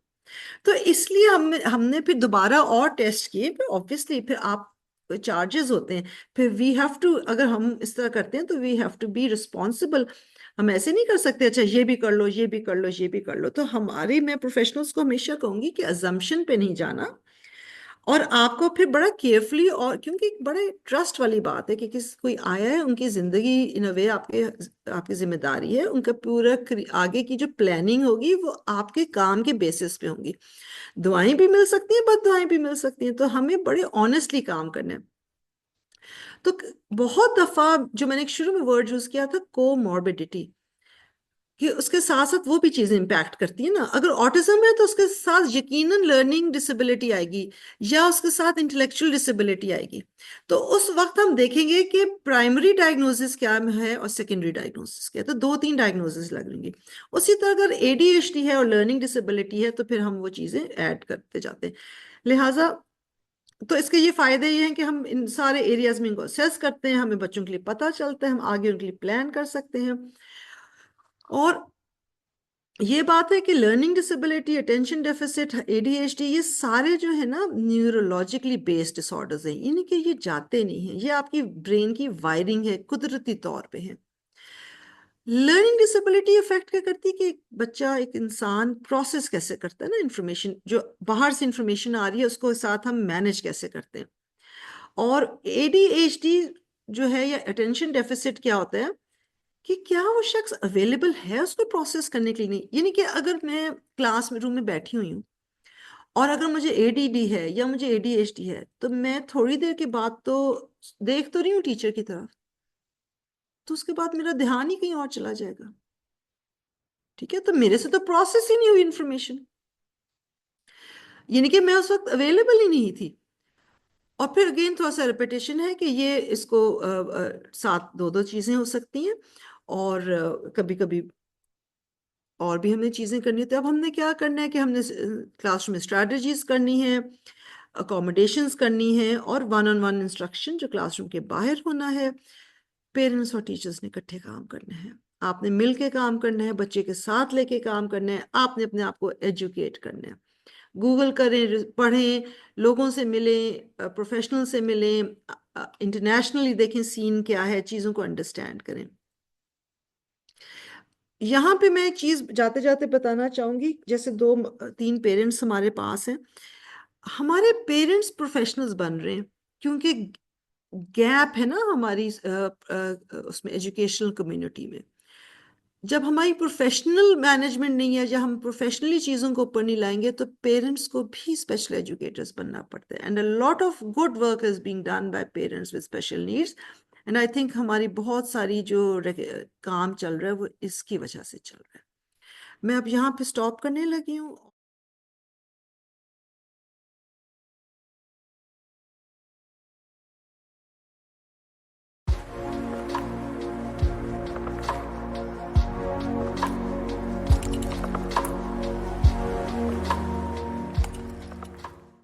تو اس لیے ہم نے پھر دوبارہ اور ٹیسٹ کیے، پھر آبویسلی پھر آپ چارجز ہوتے ہیں، پھر وی ہیو ٹو، اگر ہم اس طرح کرتے ہیں تو we have to be responsible, ہم ایسے نہیں کر سکتے اچھا یہ بھی کر لو، یہ بھی کر لو، یہ بھی کر لو۔ تو ہماری، میں پروفیشنلز کو ہمیشہ کہوں گی کہ ازمپشن پہ نہیں جانا، اور آپ کو پھر بڑا کیئرفلی، اور کیونکہ ایک بڑے ٹرسٹ والی بات ہے کہ کوئی آیا ہے، ان کی زندگی ان اے وے آپ کی ذمہ داری ہے، ان کا پورا آگے کی جو پلاننگ ہوگی وہ آپ کے کام کے بیسس پہ ہوں گی، دعائیں بھی مل سکتی ہیں، بد دعائیں بھی مل سکتی ہیں، تو ہمیں بڑے آنیسٹلی کام کرنا ہے۔ تو بہت دفعہ جو میں نے ایک شروع میں ورڈ یوز کیا تھا کو موربیڈیٹی، کہ اس کے ساتھ ساتھ وہ بھی چیزیں امپیکٹ کرتی ہیں نا، اگر آٹزم ہے تو اس کے ساتھ یقیناً لرننگ ڈسیبلٹی آئے گی، یا اس کے ساتھ انٹلیکچوئل ڈسیبلٹی آئے گی، تو اس وقت ہم دیکھیں گے کہ پرائمری ڈائگنوزس کیا ہے اور سیکنڈری ڈائگنوزس کیا ہے، تو 2-3 ڈائگنوزس لگیں گے۔ اسی طرح اگر ADHD ہے اور لرننگ ڈسیبلٹی ہے تو پھر ہم وہ چیزیں ایڈ کرتے جاتے ہیں، لہٰذا تو اس کے یہ فائدے یہ ہیں کہ ہم ان سارے ایریاز میں ان کو اسیس کرتے ہیں، ہمیں بچوں کے لیے پتہ چلتا ہے، ہم آگے ان کے لیے پلان کر سکتے ہیں۔ اور یہ بات ہے کہ learning disability, attention deficit, ADHD، یہ سارے جو ہے نا نیورولوجیکلی بیسڈ ڈس آرڈرز ہیں، یعنی کہ یہ جاتے نہیں ہیں، یہ آپ کی برین کی وائرنگ ہے، قدرتی طور پہ ہے۔ لرننگ ڈسیبلٹی افیکٹ کیا کرتی ہے کہ ایک بچہ، ایک انسان پروسیس کیسے کرتا ہے نا انفارمیشن، جو باہر سے انفارمیشن آ رہی ہے اس کو ساتھ ہم مینج کیسے کرتے ہیں۔ اور ADHD جو ہے یا اٹینشن ڈیفیسٹ کیا ہوتا ہے کہ کیا وہ شخص اویلیبل ہے اس کو پروسیس کرنے کے لیے، نہیں، یعنی کہ اگر میں کلاس میں روم میں بیٹھی ہوئی ہوں اور اگر مجھے ADD ہے یا مجھے ADHD ہے، تو میں تھوڑی دیر کے بعد تو دیکھ تو رہی ہوں ٹیچر کی طرف، تو اس کے بعد میرا دھیان ہی کہیں اور چلا جائے گا، ٹھیک ہے، تو میرے سے تو پروسیس ہی نہیں ہوئی انفارمیشن، یعنی کہ میں اس وقت اویلیبل ہی نہیں تھی۔ اور پھر اگین تھوڑا سا ریپیٹیشن ہے کہ یہ اس کو ساتھ دو دو چیزیں ہو سکتی ہیں، اور کبھی کبھی اور بھی ہمیں چیزیں کرنی ہوتی ہیں۔ اب ہم نے کیا کرنا ہے کہ ہم نے کلاس روم میں اسٹریٹجیز کرنی ہے، اکوموڈیشنز کرنی ہے، اور ون آن ون انسٹرکشن جو کلاس روم کے باہر ہونا ہے۔ پیرنٹس اور ٹیچرز نے اکٹھے کام کرنا ہے، آپ نے مل کے کام کرنا ہے، بچے کے ساتھ لے کے کام کرنا ہے، آپ نے اپنے آپ کو ایجوکیٹ کرنا ہے۔ گوگل کریں، پڑھیں، لوگوں سے ملیں، پروفیشنل سے ملیں، انٹرنیشنلی دیکھیں سین کیا ہے، چیزوں کو انڈرسٹینڈ کریں۔ یہاں پہ میں ایک چیز جاتے جاتے بتانا چاہوں گی، جیسے دو تین پیرنٹس ہمارے پاس ہیں، ہمارے پیرنٹس پروفیشنلز بن رہے ہیں کیونکہ گیپ ہے نا ہماری اس میں ایجوکیشنل کمیونٹی میں۔ جب ہماری پروفیشنل مینجمنٹ نہیں ہے، جب ہم پروفیشنلی چیزوں کو اوپر نہیں لائیں گے، تو پیرنٹس کو بھی اسپیشل ایجوکیٹرز بننا پڑتا ہے، and a lot of good work is being done by parents with special needs, and I think ہماری بہت ساری جو کام چل رہا ہے وہ اس کی وجہ سے چل رہا ہے۔ میں اب یہاں پہ سٹاپ کرنے لگی ہوں